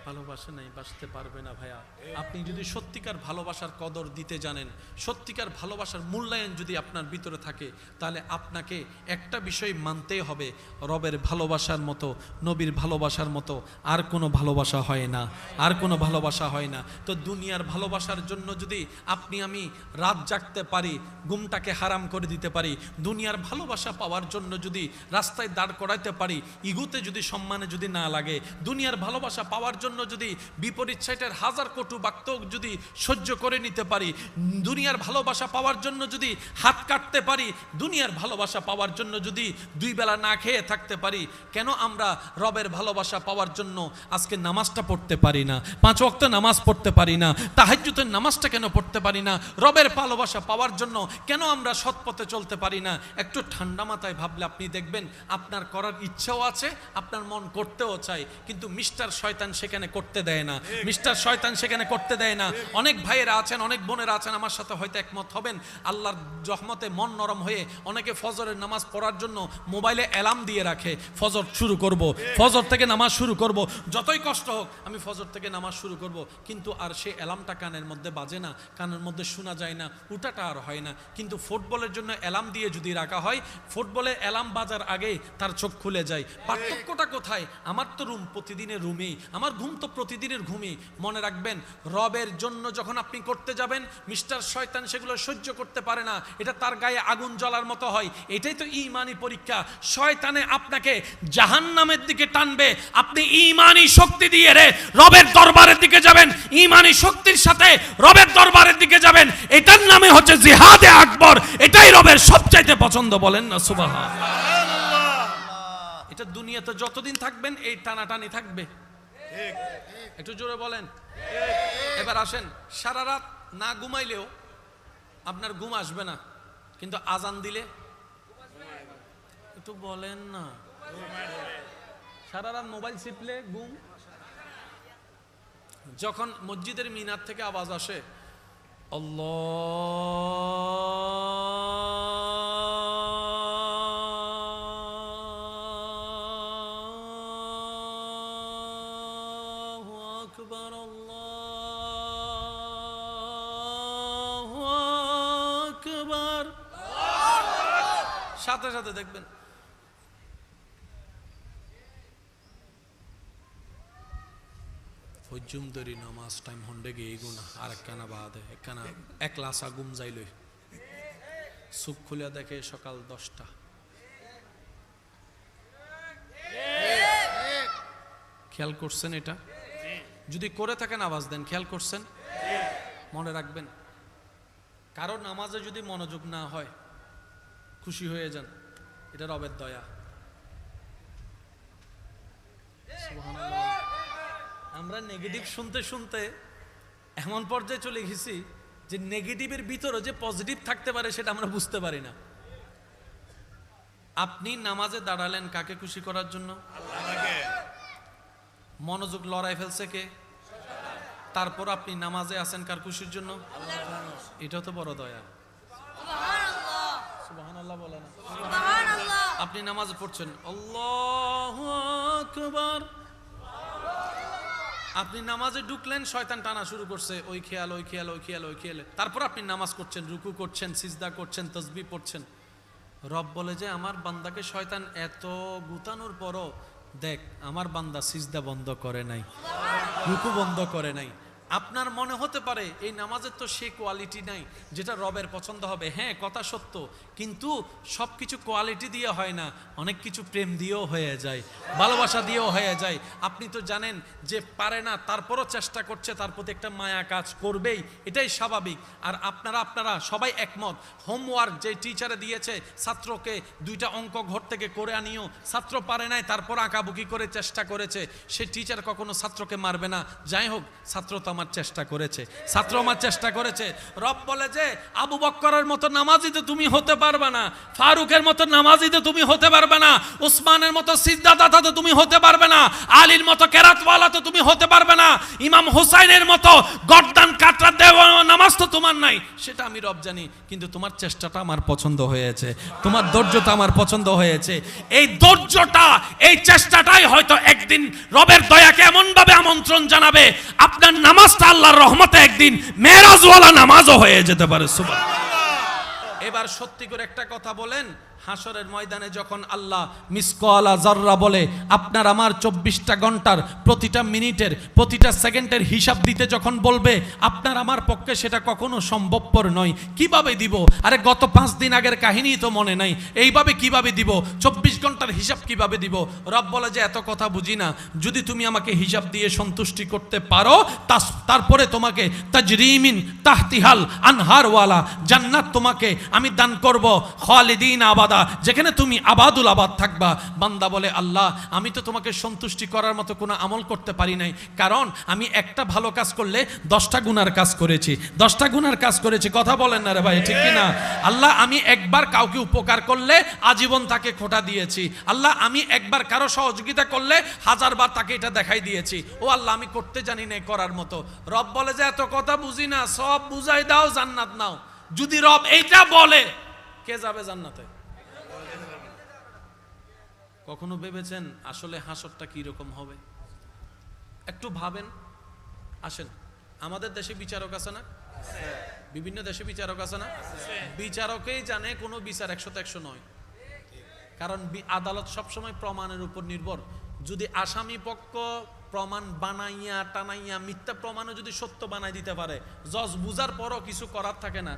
ভালোবাসে নাই, বাসতে পারবে না। ভাইয়া, আপনি যদি সত্যিকার ভালোবাসার কদর দিতে জানেন, সত্যিকার ভালোবাসার মূল্যায়ন যদি আপনার ভিতরে থাকে, তাহলে আপনাকে একটা বিষয় মানতেই হবে, রবের ভালোবাসার মতো, নবীর ভালোবাসার মতো আর কোনো ভালোবাসা হয় না, আর কোনো ভালোবাসা হয় না। তো দুনিয়ার ভালোবাসার জন্য যদি আপনি আমি রাত জাগতে পারি, ঘুমটাকে হারাম করে দিতে পারি, দুনিয়ার ভালোবাসা পাওয়ার জন্য যদি রাস্তায় দাঁড় করাইতে পারি, ইগুতে যদি সম্মানে যদি না লাগে, দুনিয়ার ভালোবাসা পাওয়ার জন্য যদি বিপরীত সাইটের হাজার কটু বাক্য যদি সহ্য করে নিতে পারি, দুনিয়ার ভালোবাসা পাওয়ার জন্য যদি হাত কাটতে পারি, দুনিয়ার ভালোবাসা পাওয়ার জন্য যদি দুই বেলা না খেয়ে থাকতে পারি, কেন আমরা রবের ভালোবাসা পাওয়ার জন্য আজকে নামাজটা পড়তে পারি না, 5 ওয়াক্ত নামাজ পড়তে পারি না, তাহাজ্জুদের নামাজটা কেন পড়তে পারি না? রবের ভালোবাসা পাওয়ার জন্য কেন আমরা সৎ পথে চলতে পারি না? একটু ঠান্ডা মাথায় ভাবলে আপনি দেখবেন আপনার করার ইচ্ছাও আছে, আপনার মন করতেও চায়, কিন্তু মিস্টার শয়তান সেখানে করতে দেয় না, মিস্টার শয়তান সেখানে করতে দেয় না। অনেক ভাইয়েরা আছেন, অনেক বোনেরা আছেন, আমার সাথে হয়তো একমত হবেন, আল্লাহর রহমতে মন নরম হয়ে অনেকে ফজরের নামাজ পড়ার জন্য মোবাইলে অ্যালার্ম দিয়ে রাখে, ফজর শুরু করব, ফজর থেকে নামাজ শুরু করব, যতই কষ্ট হোক আমি ফজর থেকে নামাজ শুরু করব, কিন্তু আর সে অ্যালার্মটা কানের মধ্যে বাজে না, কানের মধ্যে শোনা যায় না, উঠাটা আর হয় না। কিন্তু ফুটবলের জন্য অ্যালার্ম দিয়ে যদি রাখা হয়, ফুটবলে অ্যালার্ম বাজার আগেই তার চোখ খুলে যায়। পার্থক্যটা কোথায়? আমার তো রুম প্রতিদিনের রুমেই, আমার ঘুম তো প্রতিদিনের ঘুমই। মনে রাখবেন, রবের জন্য যখন আপনি করতে যাবেন, মিস্টার শয়তান সেগুলো সহ্য করতে পারে না, এটা তার গায়ে আগুন জ্বলার মতো হয়। এটাই তো ঈমানি পরীক্ষা। শয়তানে আপনাকে জাহান্নামের দিকে টানবে, আপনি ঈমানি শক্তি দিয়ে রে রবের দরবারের দিকে যাবেন, ঈমানি শক্তির সাথে রবের দরবারের দিকে যাবেন। এটার নামে হচ্ছে জিহাদে আকবর, এটাই রবের সবচাইতে পছন্দ। বলেন না সুবহানাল্লাহ। এটা দুনিয়াতে যতদিন থাকবেন এই টানাটানি থাকবে। একটু জোরে বলেন। এবার আসেন, সারা রাত না ঘুমাইলেও আপনার ঘুম আসবে না, কিন্তু আজান দিলে একটু বলেন না, সারা রাত মোবাইল চিপলে ঘুম। যখন মসজিদের মিনার থেকে আওয়াজ আসে আল্লাহু আকবার, আল্লাহু আকবার, সাথে সাথে দেখবেন ফজুমদরি নামাজ টাইম হন্ডে গিয়ে গুনা আর একখানা বাদে একখানা এক লাসা গুম যাইল, চোখ খুলিয়া দেখে সকাল 10টা। খেয়াল করছেন এটা? যদি করে থাকেন আওয়াজ দেন। খেয়াল করছেন? মনে রাখবেন, কারো নামাজে যদি মনোযোগ না হয় খুশি হয়ে যান, এটা রবের দয়া। সুবহানাল্লাহ। আমরা নেগেটিভ শুনতে শুনতে এমন পর্যায়ে চলে গেছি যে নেগেটিভের ভিতরে যে পজিটিভ থাকতে পারে সেটা আমরা বুঝতে পারি না। আপনি নামাজে দাঁড়ালেন কাকে খুশি করার জন্য? আল্লাহকে। মনোযোগ লড়াই ফেলছে কে? তারপর আপনি নামাজে আছেন কার খুশির জন্য? আল্লাহ। এটা তো বড় দয়া। সুবহানাল্লাহ। সুবহানাল্লাহ বলেন। সুবহানাল্লাহ। আপনি নামাজ পড়ছেন, আল্লাহু আকবার, আপনি নামাজে ঢুকলেন, শয়তান টানা শুরু করছে, ওই খেয়াল, ওই খেয়াল, ওই খেয়াল, ওই খেয়াল। তারপর আপনি নামাজ করছেন, রুকু করছেন, সিজদা করছেন, তাসবিহ পড়ছেন। রব বলে যে আমার বান্দাকে শয়তান এত গুতানোর পরও দেখ আমার বান্দা সিজদা বন্ধ করে নাই, রুকু বন্ধ করে নাই, আপনার মনে হতে পারে এই নামাজের তো সে কোয়ালিটি নাই যেটা রবের পছন্দ হবে। হ্যাঁ, কথা সত্য, কিন্তু সব কিছু কোয়ালিটি দিয়ে হয় না, অনেক কিছু প্রেম দিয়েও হয়ে যায়, ভালোবাসা দিয়েও হয়ে যায়। আপনি তো জানেন যে পারে না, তারপরও চেষ্টা করছে, তার প্রতি একটা মায়া কাজ করবেই, এটাই স্বাভাবিক। আর আপনারা সবাই একমত, হোমওয়ার্ক যে টিচারে দিয়েছে ছাত্রকে 2টা অঙ্ক ঘর থেকে করে আনিও, ছাত্র পারে নাই, তারপর আঁকাবুকি করে চেষ্টা করেছে, সে টিচার কখনো ছাত্রকে মারবে না। যাই হোক, ছাত্র তো আমার চেষ্টা করেছে, ছাত্র আমার চেষ্টা করেছে। রব বলে যে আবু বকরের মতো নামাজি তো তুমি হতে পারবে না, ফারুকের মতো নামাজি তো তুমি হতে পারবে না, উসমানের মতো সিজদাদাতা তো তুমি হতে পারবে না, আলীর মতো কেরাতওয়ালা তো তুমি হতে পারবে না, ইমাম হুসাইনের মতো গর্দান কাটরা দেওয়া নামাজ তো তোমার নাই। সেটা আমি রব জানি, কিন্তু তোমার চেষ্টাটা আমার পছন্দ হয়েছে, তোমার ধৈর্যটা আমার পছন্দ হয়েছে। এই ধৈর্যটা, এই চেষ্টাটাই হয়তো একদিন রবের দয়াকে এমন ভাবে আমন্ত্রণ জানাবে, আপনার নামাজটা আল্লাহর রহমতে একদিন মেরাজওয়ালা নামাজও হয়ে যেতে পারে। সুবহানাল্লাহ। এবার সত্যি করে একটা কথা বলেন, হাসরের ময়দানে যখন আল্লাহ মিসকালা যাররা বলে, আপনার আমার 24টা ঘন্টার প্রতিটা মিনিটের প্রতিটা সেকেন্ডের হিসাব দিতে যখন বলবে, আপনার আমার পক্ষে সেটা কখনো সম্ভবপর নয়। কিভাবে দিব? আরে গত 5 দিন আগের কাহিনী তো মনে নাই, এইভাবে কিভাবে দিব? 24 ঘন্টার হিসাব কিভাবে দিব? রব বলে যে এত কথা বুঝি না, যদি তুমি আমাকে হিসাব দিয়ে সন্তুষ্টি করতে পারো, তারপরে তোমাকে তাজরিমিন তাহতিহাল আনহারওয়ালা জান্নাত তোমাকে আমি দান করব, খালিদিন আবাদা, যেখানে তুমি আবাদুল আবাদ থাকবা। বান্দা বলে, আল্লাহ আমি তো তোমাকে সন্তুষ্টি করার মতো কোনো আমল করতে পারি নাই, কারণ আমি একটা ভালো কাজ করলে 10টা গুনার কাজ করেছি, 10টা গুনার কাজ করেছি। কথা বলেন না রে ভাই, ঠিক কি না? আল্লাহ আমি একবার কাউকে উপকার করলে আজীবন তাকে খোঁটা দিয়েছি। আল্লাহ আমি একবার কারো সহযোগিতা করলে 1000 বার তাকে এটা দেখাই দিয়েছি। ও আল্লাহ আমি করতে জানি না করার মতো। রব বলে যে এত কথা বুঝি না, সব বুঝাই দাও, জান্নাত নাও। যদি রব এইটা বলে, কে যাবে জান্নাতে? কখনো ভেবেছেন আসলে হাসরটা কি রকম হবে? একটু ভাবেন। আসেন, আমাদের দেশে বিচারক আছে না? বিভিন্ন দেশে বিচারক আছে না? বিচারকেই জানে কোনো বিচার 100তে 100 নয়, কারণ আদালত সবসময় প্রমাণের উপর নির্ভর। যদি আসামি পক্ষ প্রমাণ বানাইয়া টানাইয়া মিথ্যা প্রমাণও যদি সত্য বানাই দিতে পারে, জজ বুঝার পরও কিছু করার থাকে না,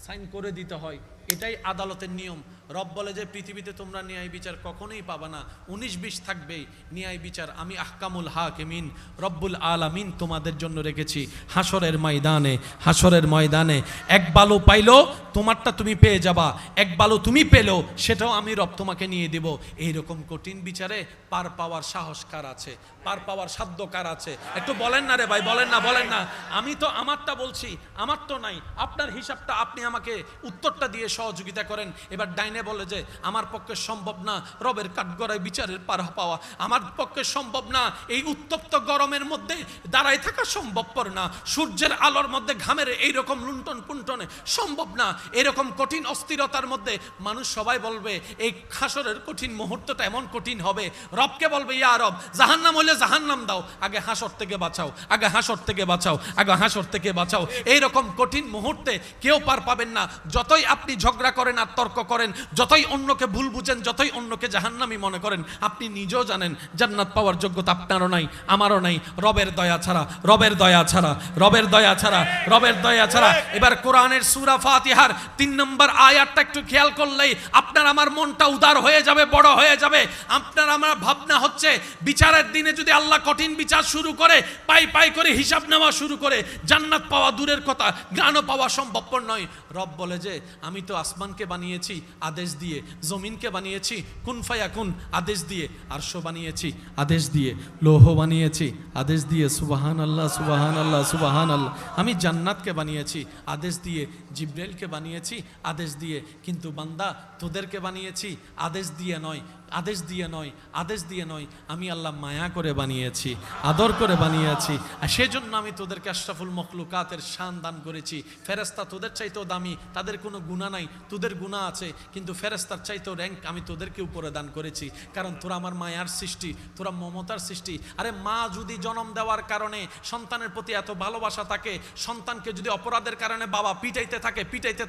সাইন করে দিতে হয়। এটাই আদালতের নিয়ম। রব বলে যে পৃথিবীতে তোমরা ন্যায় বিচার কখনোই পাবা না, 19-20 থাকবেই ন্যায় বিচার। আমি আহকামুল হাকিমিন রব্বুল আলামিন তোমাদের জন্য রেখেছি। হাসরের ময়দানে, হাসরের ময়দানে এক বালু পাইলো তোমারটা তুমি পেয়ে যাবা, এক বালু তুমি পেলেও সেটাও আমি রব তোমাকে নিয়ে দেব। এইরকম কঠিন বিচারে পার পাওয়ার সাহস কার আছে? পার পাওয়ার সাধ্য কার আছে? একটু বলেন না রে ভাই, বলেন না, বলেন না। আমি তো আমারটা বলছি, আমার তো নাই। আপনার হিসাবটা আপনি আমাকে উত্তরটা দিয়ে সহযোগিতা করেন। এবার ডাইনে বলে যে আমার পক্ষে সম্ভব না রবের কাঠগড়ায় বিচারের পার পাওয়া, আমার পক্ষে সম্ভব না, এই উত্তপ্ত গরমের মধ্যে দাঁড়ায় থাকা সম্ভবপর না, সূর্যের আলোর মধ্যে ঘামের এইরকম লুণ্ঠন পুণ্ঠনে সম্ভব না, এরকম কঠিন অস্থিরতার মধ্যে মানুষ সবাই বলবে এই হাসরের কঠিন মুহূর্তটা এমন কঠিন হবে। রবকে বলবে, ইয়া রব জাহান্নাম হলে জাহান্নাম দাও, আগে হাসর থেকে বাঁচাও, আগে হাসর থেকে বাঁচাও, আগে হাসর থেকে বাঁচাও। এইরকম কঠিন মুহূর্তে কেউ পার পাবেন না। যতই আপনি ঝগড়া করেন আর তর্ক করেন, যতই অন্যকে ভুল বুঝেন, যতই অন্যকে জাহান্নামী মনে করেন, আপনি নিজেও জানেন জান্নাত পাওয়ার যোগ্যতা আপনারও নাই, আমারও নাই, রবের দয়া ছাড়া, রবের দয়া ছাড়া, রবের দয়া ছাড়া, রবের দয়া ছাড়া। এবার কোরআনের সূরা ফাতিহার 3 নম্বর আয়াতটা একটু খেয়াল করলেই আপনার আমার মনটা উদার হয়ে যাবে, বড় হয়ে যাবে। আপনার আমার ভাবনা হচ্ছে বিচারের দিনে যদি আল্লাহ কঠিন বিচার শুরু করে, পাই পাই করে হিসাব নেওয়া শুরু করে, জান্নাত পাওয়া দূরের কথা, জ্ঞানও পাওয়া সম্ভবপর নয়। রব বলে যে আমি তো আসমানকে বানিয়েছি আদেশ দিয়ে, জমিনকে বানিয়েছি কুন ফায়াকুন আদেশ দিয়ে, আরশ বানিয়েছি আদেশ দিয়ে, লৌহ বানিয়েছি আদেশ দিয়ে। সুবহানাল্লাহ, সুবহানাল্লাহ, সুবহানাল্লাহ। আমি জান্নাতকে বানিয়েছি আদেশ দিয়ে, জিব্রাইলকে বানিয়েছি আদেশ দিয়ে, কিন্তু বান্দা তোদেরকে বানিয়েছি আদেশ দিয়ে নয়, আদেশ দিয়ে নয়, আদেশ দিয়ে নয়, আমি আল্লাহ মায়া করে বানিয়েছি, আদর করে বানিয়েছি। আর সেজন্য আমি তোদেরকে আশরাফুল মখলুকাতের শান দান করেছি। ফেরেশতা তোদের চাইতেও দামি, তাদের কোনো গুনাহ নাই, নাই, তোদের গুনাহ আছে, কিন্তু ফেরেশতার চাইতেও র্যাঙ্ক আমি তোদেরকে উপরে দান করেছি, কারণ তোরা আমার মায়ার সৃষ্টি, তোরা মমতার সৃষ্টি। আরে মা যদি জন্ম দেওয়ার কারণে সন্তানের প্রতি এত ভালোবাসা থাকে, সন্তানকে যদি অপরাধের কারণে বাবা পিটাইতে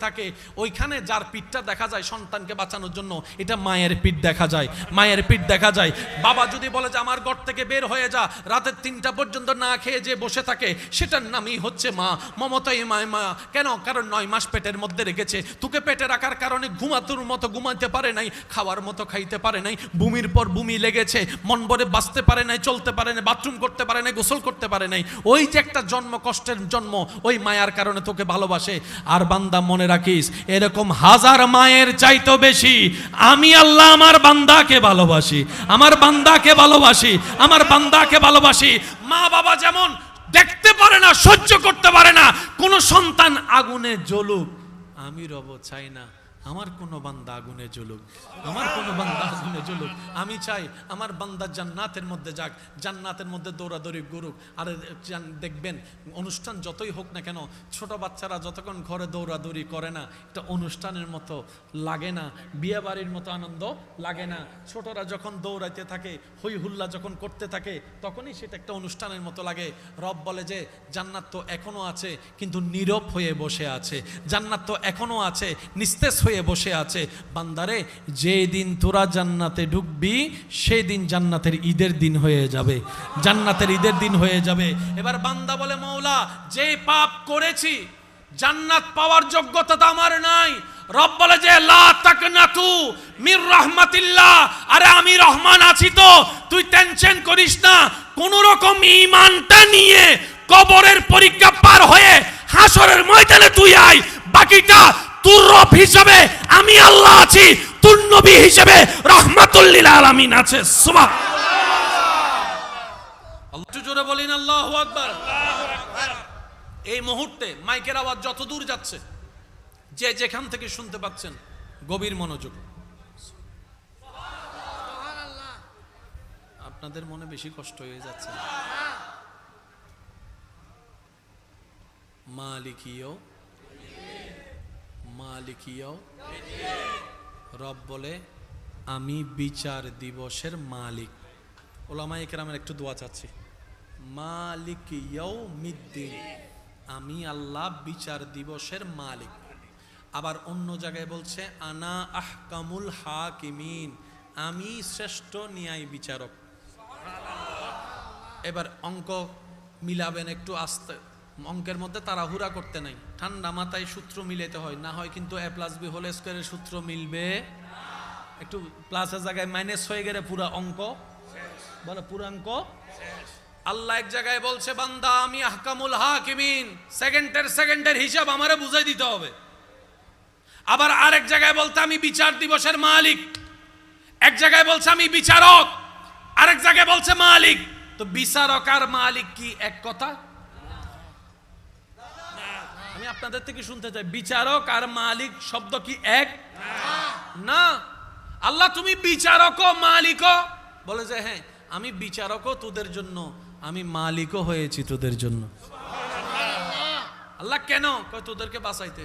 থাকে, ওইখানে যার পিঠটা দেখা যায় সন্তানকে বাঁচানোর জন্য, এটা মায়ের পিঠ দেখা যায়, মায়ের পিঠ দেখা যায়। বাবা যদি বলে যে আমার ঘর থেকে বের হয়ে যা, রাতের 3টা পর্যন্ত না খেয়ে যে বসে থাকে, সেটার নামই হচ্ছে মা। মমতাই মা। কেন? কারণ 9 মাস পেটের মধ্যে রেখেছে, তোকে পেটে রাখার কারণে ঘুমাতোর মতো ঘুমাতে পারে নাই, খাওয়ার মতো খাইতে পারে নাই, বমির পর বমি লেগেছে, মন ভরে বাঁচতে পারে নাই, চলতে পারে নাই, বাথরুম করতে পারে নাই, গোসল করতে পারে নাই। ওই যে একটা জন্ম, কষ্টের জন্ম, ওই মায়ার কারণে তোকে ভালোবাসে। আর বান্দা মনে রাখিস, এরকম হাজার মায়ের চাইতেও বেশি আমি আল্লাহ আমার বান্দাকে ভালোবাসি, আমার বান্দাকে ভালোবাসি, আমার বান্দাকে ভালোবাসি। মা বাবা যেমন দেখতে পারে না, সহ্য করতে পারে না কোন সন্তান আগুনে জ্বলুক, আমি রব চাই না আমার কোনো বান্দা আগুনে জ্বলুক, আমার কোনো বান্দা আগুনে জ্বলুক। আমি চাই আমার বান্দা জান্নাতের মধ্যে যাক, জান্নাতের মধ্যে দৌড়াদৌড়ি করুক। আর দেখবেন অনুষ্ঠান যতই হোক না কেন, ছোট বাচ্চারা যতক্ষণ ঘরে দৌড়াদৌড়ি করে না, এটা অনুষ্ঠানের মতো লাগে না, বিয়ে বাড়ির মতো আনন্দ লাগে না। ছোটরা যখন দৌড়াইতে থাকে, হই হুল্লা যখন করতে থাকে, তখনই সেটা একটা অনুষ্ঠানের মতো লাগে। রব বলে যে জান্নাত তো এখনো আছে, কিন্তু নীরব হয়ে বসে আছে, জান্নাত তো এখনো আছে, নিস্তেজ হয়ে বসে আছে। বান্দারে, যেদিন তোরা জান্নাতে ঢুকবি, সেদিন জান্নাতের ঈদের দিন হয়ে যাবে, জান্নাতের ঈদের দিন হয়ে যাবে। এবার বান্দা বলে, মওলা যে পাপ করেছি, জান্নাত পাওয়ার যোগ্যতা তো আমার নাই। রব বলে যে লা তাকনাতু মির রাহমাতিল্লাহ, আরে আমি রহমান আছি তো, তুই টেনশন করিস না। কোন রকম ঈমানটা নিয়ে কবরের পরীক্ষা পার হয়ে হাসরের ময়দানে তুই আয়, বাকিটা তোর রব হিসেবে আমি আল্লাহ আছি, তোর নবী হিসেবে রাহমাতুল লিল আলামিন আছে। সুবহানাল্লাহ, একটু জোরে বলেন আল্লাহু আকবার। এই মুহূর্তে মাইকের আওয়াজ যত দূর যাচ্ছে, যে যেখান থেকে শুনতে পাচ্ছেন, গভীর মনোযোগ। আপনাদের মনে বেশি কষ্ট হয়ে যাচ্ছে। মালিকিও রব বলে আমি বিচার দিবসের মালিক। ওলামায়ে কেরামের একটু দোয়া চাচ্ছি। মালিক ইয়াউমিদ্দিন, আমি আল্লাহ বিচার দিবসের মালিক। আবার অন্য জায়গায় বলছে আনা আহকামুল হাকিমিন, আমি শ্রেষ্ঠ ন্যায় বিচারক। এবার অঙ্ক মিলাবেন একটু আস্তে, অঙ্কের মধ্যে তাড়াহুড়া করতে নাই, ঠান্ডা মাথায় সূত্র মিলাতে হয়, না হয় কিন্তু a+b হোল স্কয়ারের সূত্র মিলবে। একটু প্লাসের জায়গায় মাইনাস হয়ে গেলে পুরা অঙ্ক বলে, পুরা অঙ্ক। আল্লাহ এক জায়গায় বলছে বান্দা আমি আহকামুল হাকিমিন, সেকেন্ডের হিসাব আমারে বুঝাই দিতে হবে। আবার আরেক জায়গায় বলতে আমি বিচার দিবসের মালিক, এক জায়গায় বলছে আমি বিচারক, আরেক জায়গায় বলছে মালিক। তো বিচারক আর মালিক কি এক কথা? আমি আপনাদের থেকে শুনতে চাই, বিচারক আর মালিক শব্দ কি এক? না। আল্লাহ তুমি বিচারকও মালিকও? বলে যে হ্যাঁ, আমি বিচারকও তোদের জন্য, আমি মালিকও হয়েছি তোদের জন্য। আল্লাহ কেন? কয় তোদেরকে বাঁচাইতে।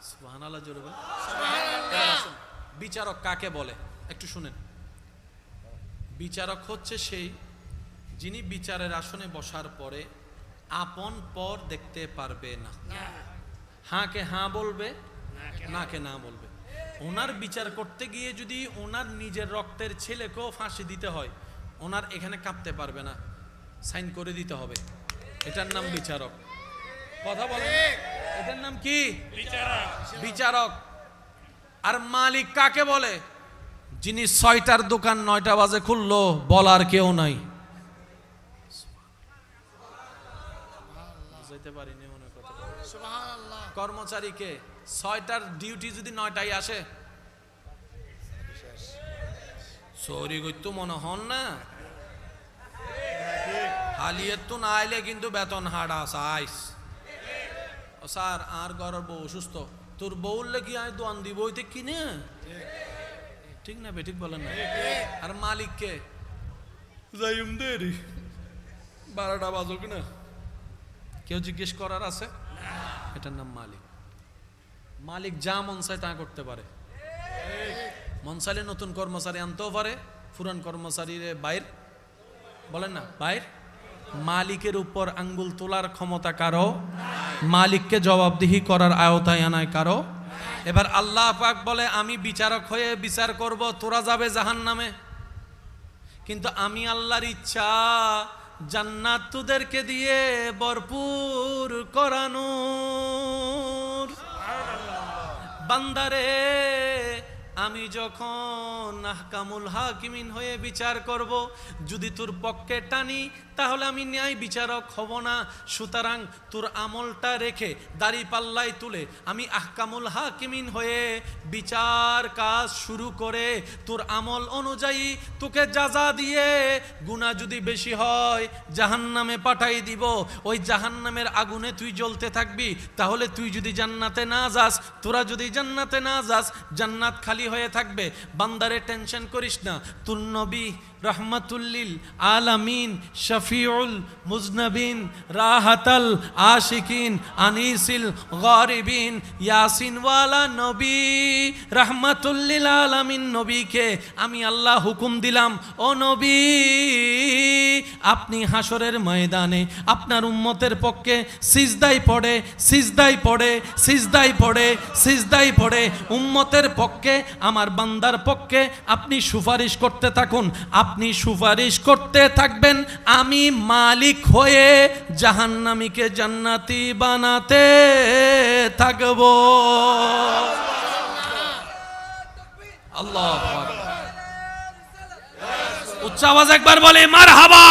সুবহানাল্লাহ, জোরে বল। বিচারক কাকে বলে একটু শুনেন। বিচারক হচ্ছে সেই, যিনি বিচারের আসনে বসার পরে আপন পর দেখতে পারবে না, হ্যাঁ কে হ্যাঁ বলবে, না কে না বলবে। ওনার বিচার করতে গিয়ে যদি ওনার নিজের রক্তের ছেলেকেও ফাঁসি দিতে হয়, ওনার এখানে কাঁপতে পারবে না, সাইন করে দিতে হবে। এটার নাম বিচারক। কথা বলে, এটার নাম কি? বিচারক। আর মালিক কাকে বলে? যিনি 6টার দোকান 9টা বাজে খুললো, বলার কেউ নাই। কর্মচারীকে 6টার ডিউটি যদি 9টায় আসে, সরি করতো মনে হন না, হালিয়ে তো না আইলে কিন্তু বেতন হাড়া সাইস। ও স্যার আর ঘরের বউ অসুস্থ, তোর বউলে কি আমি দোয়ান দিব ওইতে কিনে? ঠিক না বেঠিক বলেন না? আর মালিককে যাইম দেরি 12টা বাজো কিনা কেউ জিজ্ঞেস করার আছে? এটার নাম মালিক। মালিক যা মন চায় তা করতে পারে। মন চাইলে নতুন কর্মচারী আনতেও পারে, পুরান কর্মচারীর বাইর বলেন না বাইর। মালিকের উপর আঙ্গুল তোলার ক্ষমতা কারো, মালিককে জবাবদিহি করার আওতায় আনায় কারো। এবার আল্লাহ পাক বলে আমি বিচারক হয়ে বিচার করব, তোরা যাবে জাহান্নামে, কিন্তু আমি আল্লাহর ইচ্ছা জান্নাত তোদেরকে দিয়ে ভরপুর করানোর। বান্দারে আমি যখন আহকামুল হাকিমিন হয়ে বিচার করব, যদি তোর পক্ষে টানি তাহলে আমি ন্যায় বিচারক হব না। সুতরাং তোর আমলটা রেখে দাড়ি পাল্লায় তুলে আমি আহকামুল হাকিমিন হয়ে বিচার কাজ শুরু করে তোর আমল অনুযায়ী তোকে যাজা দিয়ে, গুনাহ যদি বেশি হয় জাহান্নামে পাঠাই দিব। ওই জাহান্নামের আগুনে তুই জ্বলতে থাকবি। তাহলে তুই যদি জান্নাতে না যাস, তোরা যদি জান্নাতে না যাস, জান্নাত খালি হয়ে থাকবে। বান্দারে টেনশন করিস না, তুর নবী রহমাতুল্লিল আলামিন, শফিউল মুজনবিন, রাহাতাল আশিকিন, আনিসিল গরিবিন, ইয়াসিন ওয়ালা নবী রহমাতুল্লিল আলামিন নবীকে আমি আল্লাহ হুকুম দিলাম, ও নবী আপনি হাসরের ময়দানে আপনার উম্মতের পক্ষে সিজদায় পড়ে সিজদায় পড়ে সিজদায় পড়ে সিজদায় পড়ে উম্মতের পক্ষে, আমার বান্দার পক্ষে আপনি সুপারিশ করতে থাকুন। আপনি সুপারিশ করতে থাকবেন, আমি মালিক হয়ে জাহান্নামীকে জান্নাতি বানাতে থাকব। আল্লাহু আকবার। উচ্চ আওয়াজ একবার বলে মারহাবা।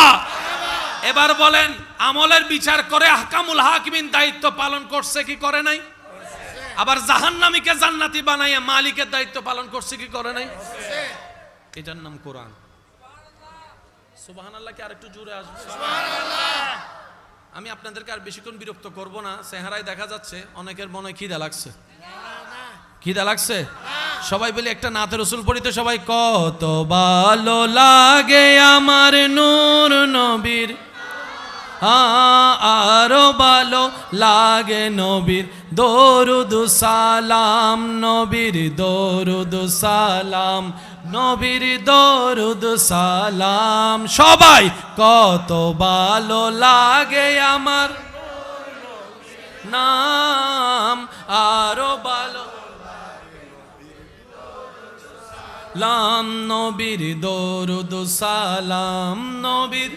এবার বলেন আমলের বিচার করে আহকামুল হাকিমিন দায়িত্ব পালন করছে কি করে নাই? আবার জাহান্নামীকে জান্নাতি বানাইয়া মালিকের দায়িত্ব পালন করছে কি করে নাই? এটার নাম কোরআন। সুবহানাল্লাহ কি আরেকটু জোরে আসবে? সুবহানাল্লাহ। আমি আপনাদেরকে আর বেশিক্ষণ বিরক্ত করব না। চেহারায় দেখা যাচ্ছে অনেকের মনে খিদা লাগছে। খিদা লাগছে? সবাই বলি একটা নাতে রসুল পড়িতে সবাই। কত ভালো লাগে আমার নূর নবীর, আরো ভালো লাগে নবীর দরুদ সালাম, নবীর দরুদ সালাম, নবীর দরুদ সালাম। সবাই কত ভালো লাগে আমার নাম, আরো ভালো লাম, নবীর দরুদ সালাম, নবীর।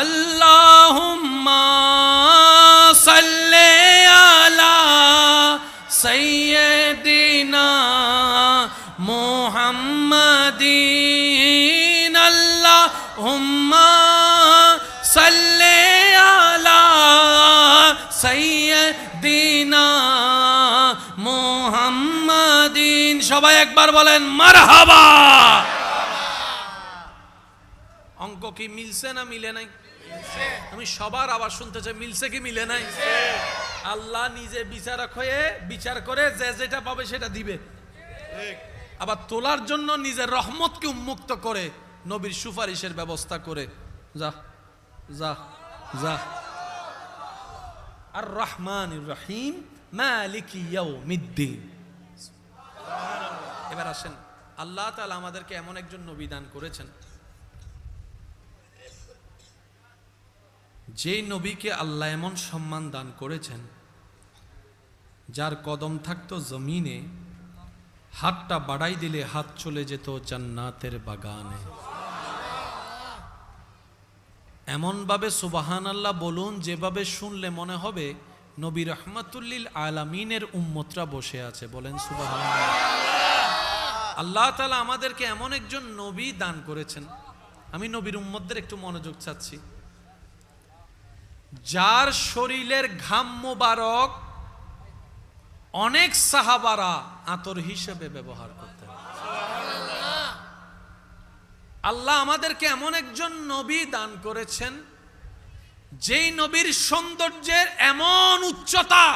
আল্লাহুম্মা সাল্লি আলা সাইয়্যিদিনা মুহাম্মাদিন, আল্লাহুম্মা সাল্লি আলা সাইয়্যিদিনা মুহাম্মাদিন। সবাই একবার বলেন মারহাবা। অঙ্ক কি মিলছে না মিলে নাই? আমি সবার আবার শুনতে চাই, মিলছে কি মিলে নাই? আল্লাহ নিজে বিচারক হয়ে বিচার করে যে যেটা পাবে সেটা দিবে। আবার তোলার জন্য নিজের রহমতকে উন্মুক্ত করে নবীর সুপারিশের ব্যবস্থা করে। যা যা যা। আর রহমানির রহিম মালিকি ইয়াউমিদ্দিন। এবার আসেন, আল্লাহ তাআলা আমাদেরকে এমন একজন নবী দান করেছেন, যে নবীকে আল্লাহ এমন সম্মান দান করেছেন, যার কদম থাকতো জমিনে, হাতটা বাড়াই দিলে হাত চলে যেত জান্নাতের বাগানে। এমন ভাবে সুবহানাল্লাহ বলুন যেভাবে শুনলে মনে হবে নবী রহমাতুল্লিল আলামিনের উম্মতরা বসে আছে। বলেন সুবহানাল্লাহ। আল্লাহ তাআলা আমাদেরকে এমন একজন নবী দান করেছেন। আমি নবীর উম্মতদের একটু মনোযোগ চাচ্ছি। যার শরীরের ঘাম মোবারক অনেক সাহাবারা আতর হিসেবে ব্যবহার করতেন। আল্লাহ আমাদেরকে এমন একজন নবী দান করেছেন, যেই নবীর সৌন্দর্যের এমন উচ্চতা,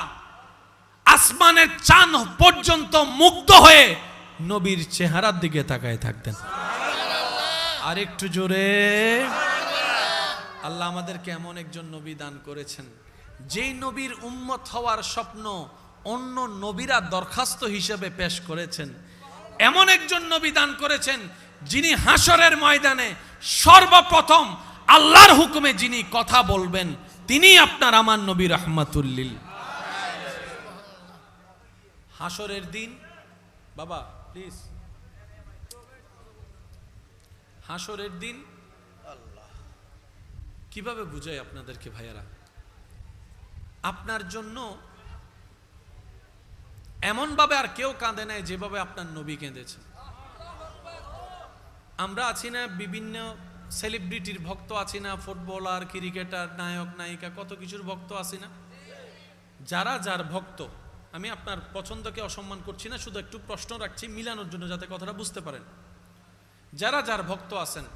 আসমানের চাঁদ পর্যন্ত মুগ্ধ হয়ে নবীর চেহারার দিকে তাকায় থাকতেন। আর একটু জোরে। আল্লাহ আমাদেরকে এমন একজন নবী দান করেছেন, যেই নবীর উম্মত হওয়ার স্বপ্ন অন্য নবীরা দরখাস্ত হিসেবে পেশ করেছেন, এমন একজন নবী দান করেছেন যিনি হাসরের ময়দানে সর্বপ্রথম আল্লাহর হুকুমে যিনি কথা বলবেন, তিনি আপনার আমার নবী রাহমাতুল্লিল। হাসরের দিন, বাবা প্লিজ, হাসরের দিন কিভাবে বুঝাই আপনাদেরকে ভাইয়ারা, আপনার জন্য এমন ভাবে আর কেউ কাঁদে নাই যেভাবে আপনার নবী কেঁদেছে। আমরা আছি না বিভিন্ন সেলিব্রিটির ভক্ত আছি না, ফুটবলার, ক্রিকেটার, নায়ক নায়িকা, কত কিছুর ভক্ত আছি না। যারা যার ভক্ত, আমি আপনার পছন্দকে অসম্মান করছি না, শুধু একটু প্রশ্ন রাখছি মিলানোর জন্য যাতে কথাটা বুঝতে পারেন। যারা যার ভক্ত আছেন,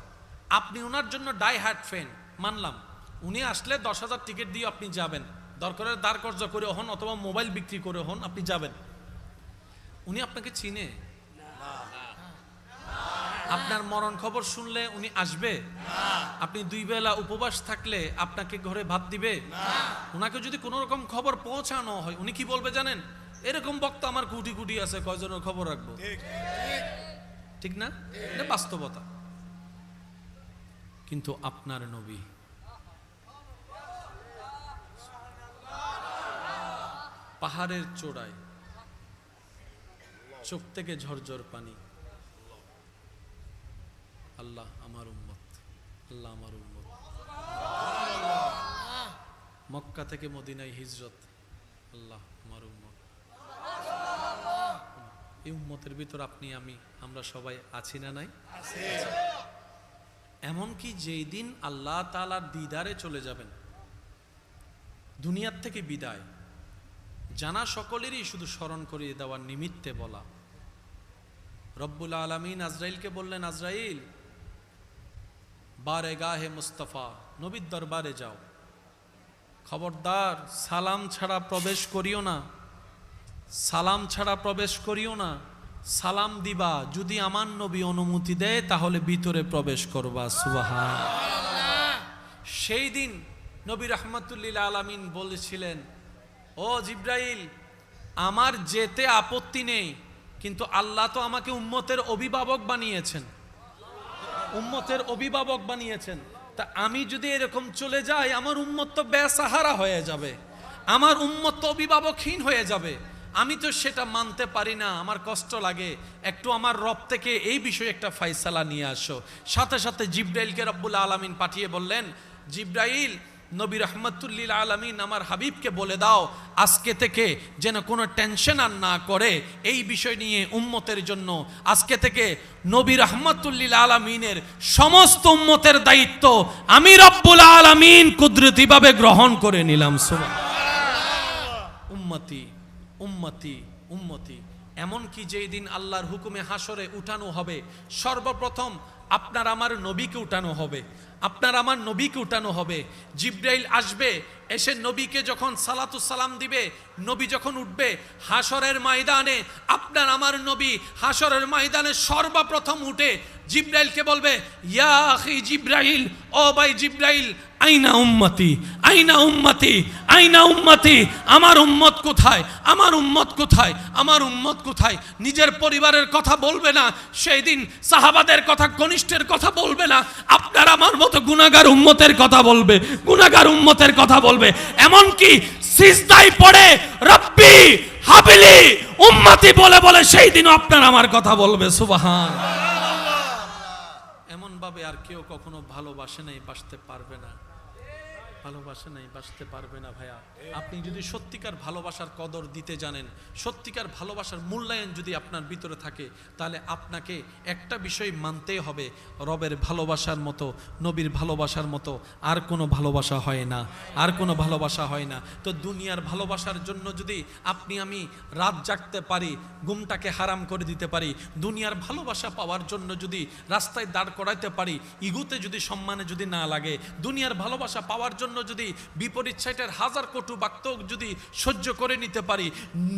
আপনি ওনার জন্য ডাই হার্ট ফ্যান মানলাম, উনি আসলে 10,000 টিকিট দিয়ে আপনি যাবেন, দরকারের দাঁড় কর্জ করে হন অথবা মোবাইল বিক্রি করে হন, আপনি যাবেন। উনি আপনাকে চিনে? আপনার মরণ খবর শুনলে উনি আসবে? আপনি 2 বেলা উপবাস থাকলে আপনাকে ঘরে ভাত দিবে? ওনাকে যদি কোনো রকম খবর পৌঁছানো হয়, উনি কি বলবে জানেন? এরকম বক্তা আমার কোটি কোটি আছে, কয়জনের খবর রাখবো? ঠিক না? এটা বাস্তবতা। কিন্তু আপনার নবী পাহাড়ের চূড়ায়, চোখ থেকে ঝরঝর পানি, আল্লাহ আমার উম্মত, আল্লাহ আমার উম্মত। মক্কা থেকে মদিনায় হিজরত, আল্লাহ আমার উম্মত। এই উম্মতের ভিতর আপনি আমি আমরা সবাই আছি না নাই? এমনকি যেই দিন আল্লাহ তাআলার দিদারে চলে যাবেন, দুনিয়ার থেকে বিদায় জানা সকলেরই শুধু স্মরণ করিয়ে দেওয়ার নিমিত্তে বলা। রব্বুল আলামিন আজরাইলকে বললেন, আজরাইল বারেগাহে মুস্তাফা, নবীর দরবারে যাও, খবরদার সালাম ছাড়া প্রবেশ করিও না, সালাম ছাড়া প্রবেশ করিও না। সালাম দিবা, যদি আমার নবী অনুমতি দেয় তাহলে ভিতরে প্রবেশ করবা। সুবহানাল্লাহ। সেই দিন নবী রাহমাতুল্লিল আলামিন বলেছিলেন, ও জিব্রাইল, আমার যেতে আপত্তি নেই, কিন্তু আল্লাহ তো আমাকে উম্মতের অভিভাবক বানিয়েছেন, উম্মতের অভিভাবক বানিয়েছেন, তা আমি যদি এরকম চলে যাই আমার উম্মত তো বেসাহারা হয়ে যাবে, আমার উম্মত তো অভিভাবকহীন হয়ে যাবে। আমি তো সেটা মানতে পারি না, আমার কষ্ট লাগে, একটু আমার রব থেকে এই বিষয়ে একটা ফায়সালা নিয়ে আসো। সাথে সাথে জিব্রাইলকে রব্বুল আলামিন পাঠিয়ে বললেন, জিব্রাইল, নবী রাহমাতুল্লিল আলামিন আমার হাবিবকে বলে দাও আজকে থেকে যেন কোনো টেনশন আর না করে এই বিষয় নিয়ে উম্মতের জন্য। আজকে থেকে নবী রাহমাতুল্লিল আলামিনের সমস্ত উম্মতের দায়িত্ব আমি রব্বুল আলামিন কুদরতিভাবে গ্রহণ করে নিলাম। সুবহানাল্লাহ। উম্মতি উম্মতি উম্মতি। এমনকি যেই দিন আল্লাহর হুকুমে হাসরে উঠানো হবে, সর্বপ্রথম আপনার আমার নবীকে উঠানো হবে, আপনার আমার নবীকে উঠানো হবে। জিব্রাইল আসবে, এসে নবীকে যখন সালাতুস সালাম দিবে, নবী যখন উঠবে হাসরের ময়দানে, আপনার আমার নবী হাসরের ময়দানে সর্বপ্রথম উঠে জিব্রাইলকে বলবে, ইয়া আখি জিব্রাইল, ও ভাই জিব্রাইল, আইনা উম্মতি, আইনা উম্মতি, আইনা উম্মতি, আমার উম্মত কোথায়, আমার উম্মত কোথায়, আমার উম্মত কোথায়। নিজের পরিবারের কথা বলবে না, সেই দিন সাহাবাদের কথা, ঘনিষ্ঠের কথা বলবে না, আপনার আমার মতো গুনাহগার উম্মতের কথা বলবে, গুনাহগার উম্মতের কথা বলবে। এমনকি সিজদায় পড়ে রব্বি হাবিলি উম্মতি বলে বলে সেই দিন আপনার আমার কথা বলবে। সুবহানাল্লাহ। এমন ভাবে আর কেউ কখনো ভালোবাসে নাই, বাসতে পারবে না, ভালোবাসে নাই, বাসতে পারবে না। ভাইয়া, আপনি যদি সত্যিকার ভালোবাসার কদর দিতে জানেন, সত্যিকার ভালোবাসার মূল্যায়ন যদি আপনার ভিতরে থাকে, তাহলে আপনাকে একটা বিষয় মানতেই হবে, রবের ভালোবাসার মতো, নবীর ভালোবাসার মতো আর কোনো ভালোবাসা হয় না, আর কোনো ভালোবাসা হয় না। তো দুনিয়ার ভালোবাসার জন্য যদি আপনি আমি রাত জাগতে পারি, ঘুমটাকে হারাম করে দিতে পারি, দুনিয়ার ভালোবাসা পাওয়ার জন্য যদি রাস্তায় দাঁড় করাইতে পারি, ইগুতে যদি সম্মানে যদি না লাগে, দুনিয়ার ভালোবাসা পাওয়ার জন্য জন্য যদি বিপরীত সাইটের হাজার কটু বাক্য যদি সহ্য করে নিতে পারি,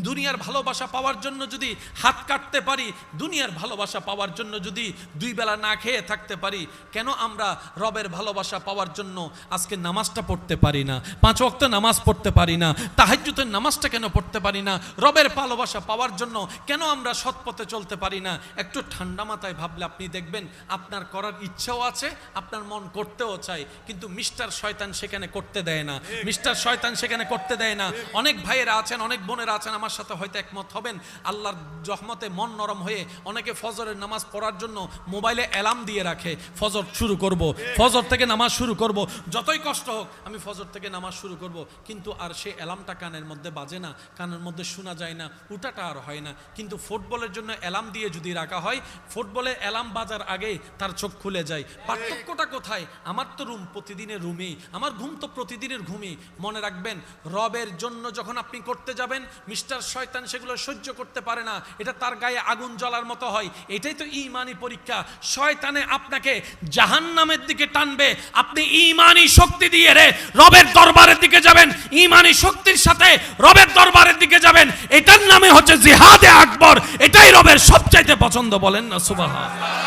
দুনিয়ার ভালোবাসা পাওয়ার জন্য যদি হাত কাটতে পারি, দুনিয়ার ভালোবাসা পাওয়ার জন্য যদি দুই বেলা না খেয়ে থাকতে পারি, কেন আমরা রবের ভালোবাসা পাওয়ার জন্য আজকে নামাজটা পড়তে পারি না, 5 ওয়াক্ত নামাজ পড়তে পারি না, তাহাজ্জুদের নামাজটা কেন পড়তে পারি না? রবের ভালোবাসা পাওয়ার জন্য কেন আমরা সৎ পথে চলতে পারি না? একটু ঠান্ডা মাথায় ভাবলে আপনি দেখবেন আপনার করার ইচ্ছাও আছে, আপনার মন করতেও চায়, কিন্তু মিস্টার শয়তান সেখানে করতে দেয় না, মিস্টার শয়তান সেখানে করতে দেয় না। অনেক ভাইয়েরা আছেন, অনেক বোনেরা আছেন, আমার সাথে হয়তো একমত হবেন, আল্লাহর রহমতে মন নরম হয়ে অনেকে ফজরের নামাজ পড়ার জন্য মোবাইলে অ্যালার্ম দিয়ে রাখে, ফজর শুরু করব, ফজর থেকে নামাজ শুরু করব, যতই কষ্ট হোক আমি ফজর থেকে নামাজ শুরু করব, কিন্তু আর সে অ্যালার্মটা কানের মধ্যে বাজে না, কানের মধ্যে শোনা যায় না, উঠাটা আর হয় না। কিন্তু ফুটবলের জন্য অ্যালার্ম দিয়ে যদি রাখা হয়, ফুটবলের অ্যালার্ম বাজার আগে তার চোখ খুলে যায়। পার্থক্যটা কোথায়? আমার তো রুম প্রতিদিনের রুমেই, আমার ঘুম তো প্রতিদিনের ঘুমেই। মনে রাখবেন, রবের জন্য যখন আপনি করতে যাবেন, মিস্টার শয়তান সেগুলো সহ্য করতে পারে না, এটা তার গায়ে আগুন জ্বলার মতো হয়। এটাই তো ঈমানি পরীক্ষা। শয়তানে আপনাকে জাহান্নামের দিকে টানবে, আপনি ঈমানি শক্তি দিয়ে রে রবের দরবারের দিকে যাবেন, ঈমানি শক্তির সাথে রবের দরবারের দিকে যাবেন। এটার নামে হচ্ছে জিহাদে আকবর, এটাই রবের সবচাইতে পছন্দ। বলেন না সুবহানাল্লাহ।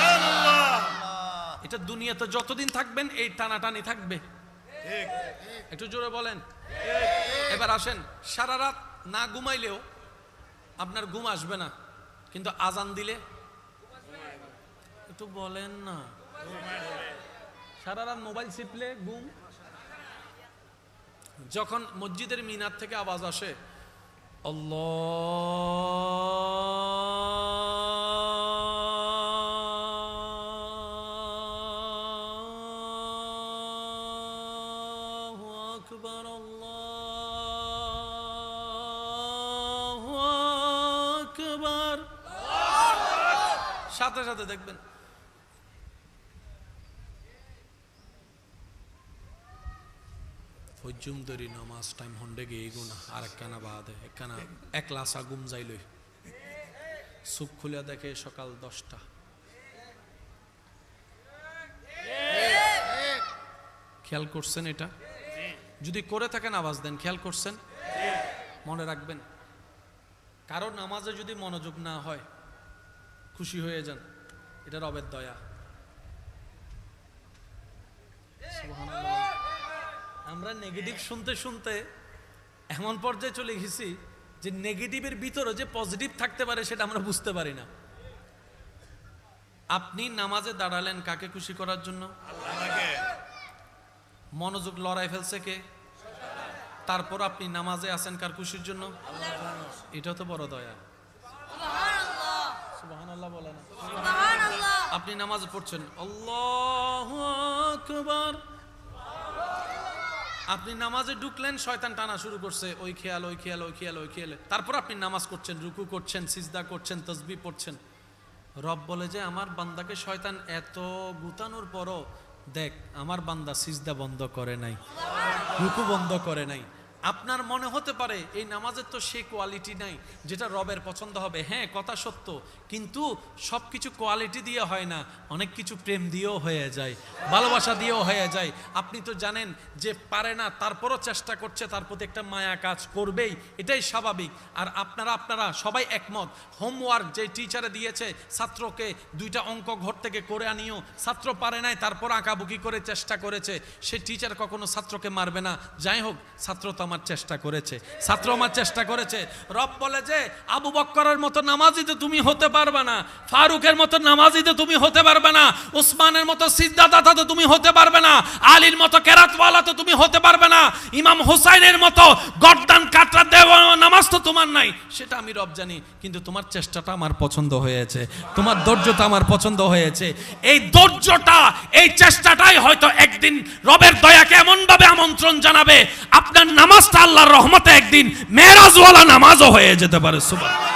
এটা দুনিয়াতে যতদিন থাকবেন এই টানাটানি থাকবে। একটু জোরে বলেন। এবার আসেন, সারা রাত না ঘুমাইলেও আপনার ঘুম আসবে না, কিন্তু আজান দিলে একটু বলেন না, সারা রাত মোবাইল চিপলে ঘুম। যখন মসজিদের মিনার থেকে আওয়াজ আসে আল্লাহু আকবার, আল্লাহু আকবার, সাথে সাথে দেখবেন ফজুমদরি নামাজ টাইম হন্ডে গিয়ে গুনা আর একখানা বাদে একখানা একলাসা গুম যাইলই, চোখ খুলে দেখে সকাল 10টা। খেয়াল করছেন এটা? যদি করে থাকেন আওয়াজ দেন। খেয়াল করছেন? মনে রাখবেন, কারণ নামাজে যদি মনোযোগ না হয় খুশি হয়ে যান, এটা রবের দয়া। সুবহানাল্লাহ। আমরা নেগেটিভ শুনতে শুনতে এমন পর্যায়ে চলে গেছি যে নেগেটিভের ভিতরে যে পজিটিভ থাকতে পারে সেটা আমরা বুঝতে পারি না। আপনি নামাজে দাঁড়ালেন কাকে খুশি করার জন্য? আল্লাহকে। মনোযোগ লড়াই ফেলছে কে? তারপর আপনি নামাজে আছেন কার খুশির জন্য? আল্লাহ। এটা তো বড় দয়া। সুবহানাল্লাহ। সুবহানাল্লাহ বলে না? সুবহানাল্লাহ। আপনি নামাজে পড়ছেন আল্লাহু আকবার, আপনি নামাজে ঢুকলেন, শয়তান টানা শুরু করছে, ওই খেয়াল ওই খেয়াল ওই খেয়াল ওই খেয়াল। তারপর আপনি নামাজ করছেন, রুকু করছেন, সিজদা করছেন, তাসবিহ পড়ছেন। রব বলে যে আমার বান্দাকে শয়তান এত গুতানোর পরও দেখ আমার বান্দা সিজদা বন্ধ করে নাই, রুকু বন্ধ করে নাই। আপনার মনে হতে পারে এই নামাজের তো সেই কোয়ালিটি নাই যেটা রবের পছন্দ হবে। হ্যাঁ, কথা সত্য, কিন্তু সব কিছু কোয়ালিটি দিয়ে হয় না, অনেক কিছু প্রেম দিয়েও হয়ে যায়, ভালোবাসা দিয়েও হয়ে যায়। আপনি তো জানেন যে পারে না, তারপরও চেষ্টা করছে, তার প্রতি একটা মায়া কাজ করবেই, এটাই স্বাভাবিক। আর আপনারা সবাই একমত, হোমওয়ার্ক যে টিচারে দিয়েছে ছাত্রকে 2টা অঙ্ক ঘর থেকে করে আনিও, ছাত্র পারে নাই, তারপর আঁকাবুকি করে চেষ্টা করেছে, সে টিচার কখনো ছাত্রকে মারবে না। যাই হোক, ছাত্র তো চেষ্টা করেছে, ছাত্র আমার চেষ্টা করেছে। রব বলে যে আবু বকরের মতো নামাজি তো তুমি হতে পারবে না, ফারুকের মতো নামাজি তো তুমি হতে পারবে না, উসমানের মতো সিজদাদাতা তো তুমি হতে পারবে না, আলীর মতো কেরাতওয়ালা তো তুমি হতে পারবে না, ইমাম হুসাইনের মতো গর্দান কাটরা দেওয়া নামাজ তো তোমার নাই। সেটা আমি রব জানি, কিন্তু তোমার চেষ্টাটা আমার পছন্দ হয়েছে, তোমার ধৈর্যটা আমার পছন্দ হয়েছে। এই ধৈর্যটা, এই চেষ্টাটাই হয়তো একদিন রবের দয়াকে এমন ভাবে আমন্ত্রণ জানাবে, আপনার নামাজটা আল্লাহর রহমতে একদিন মেরাজওয়ালা নামাজও হয়ে যেতে পারে। সুবহানাল্লাহ।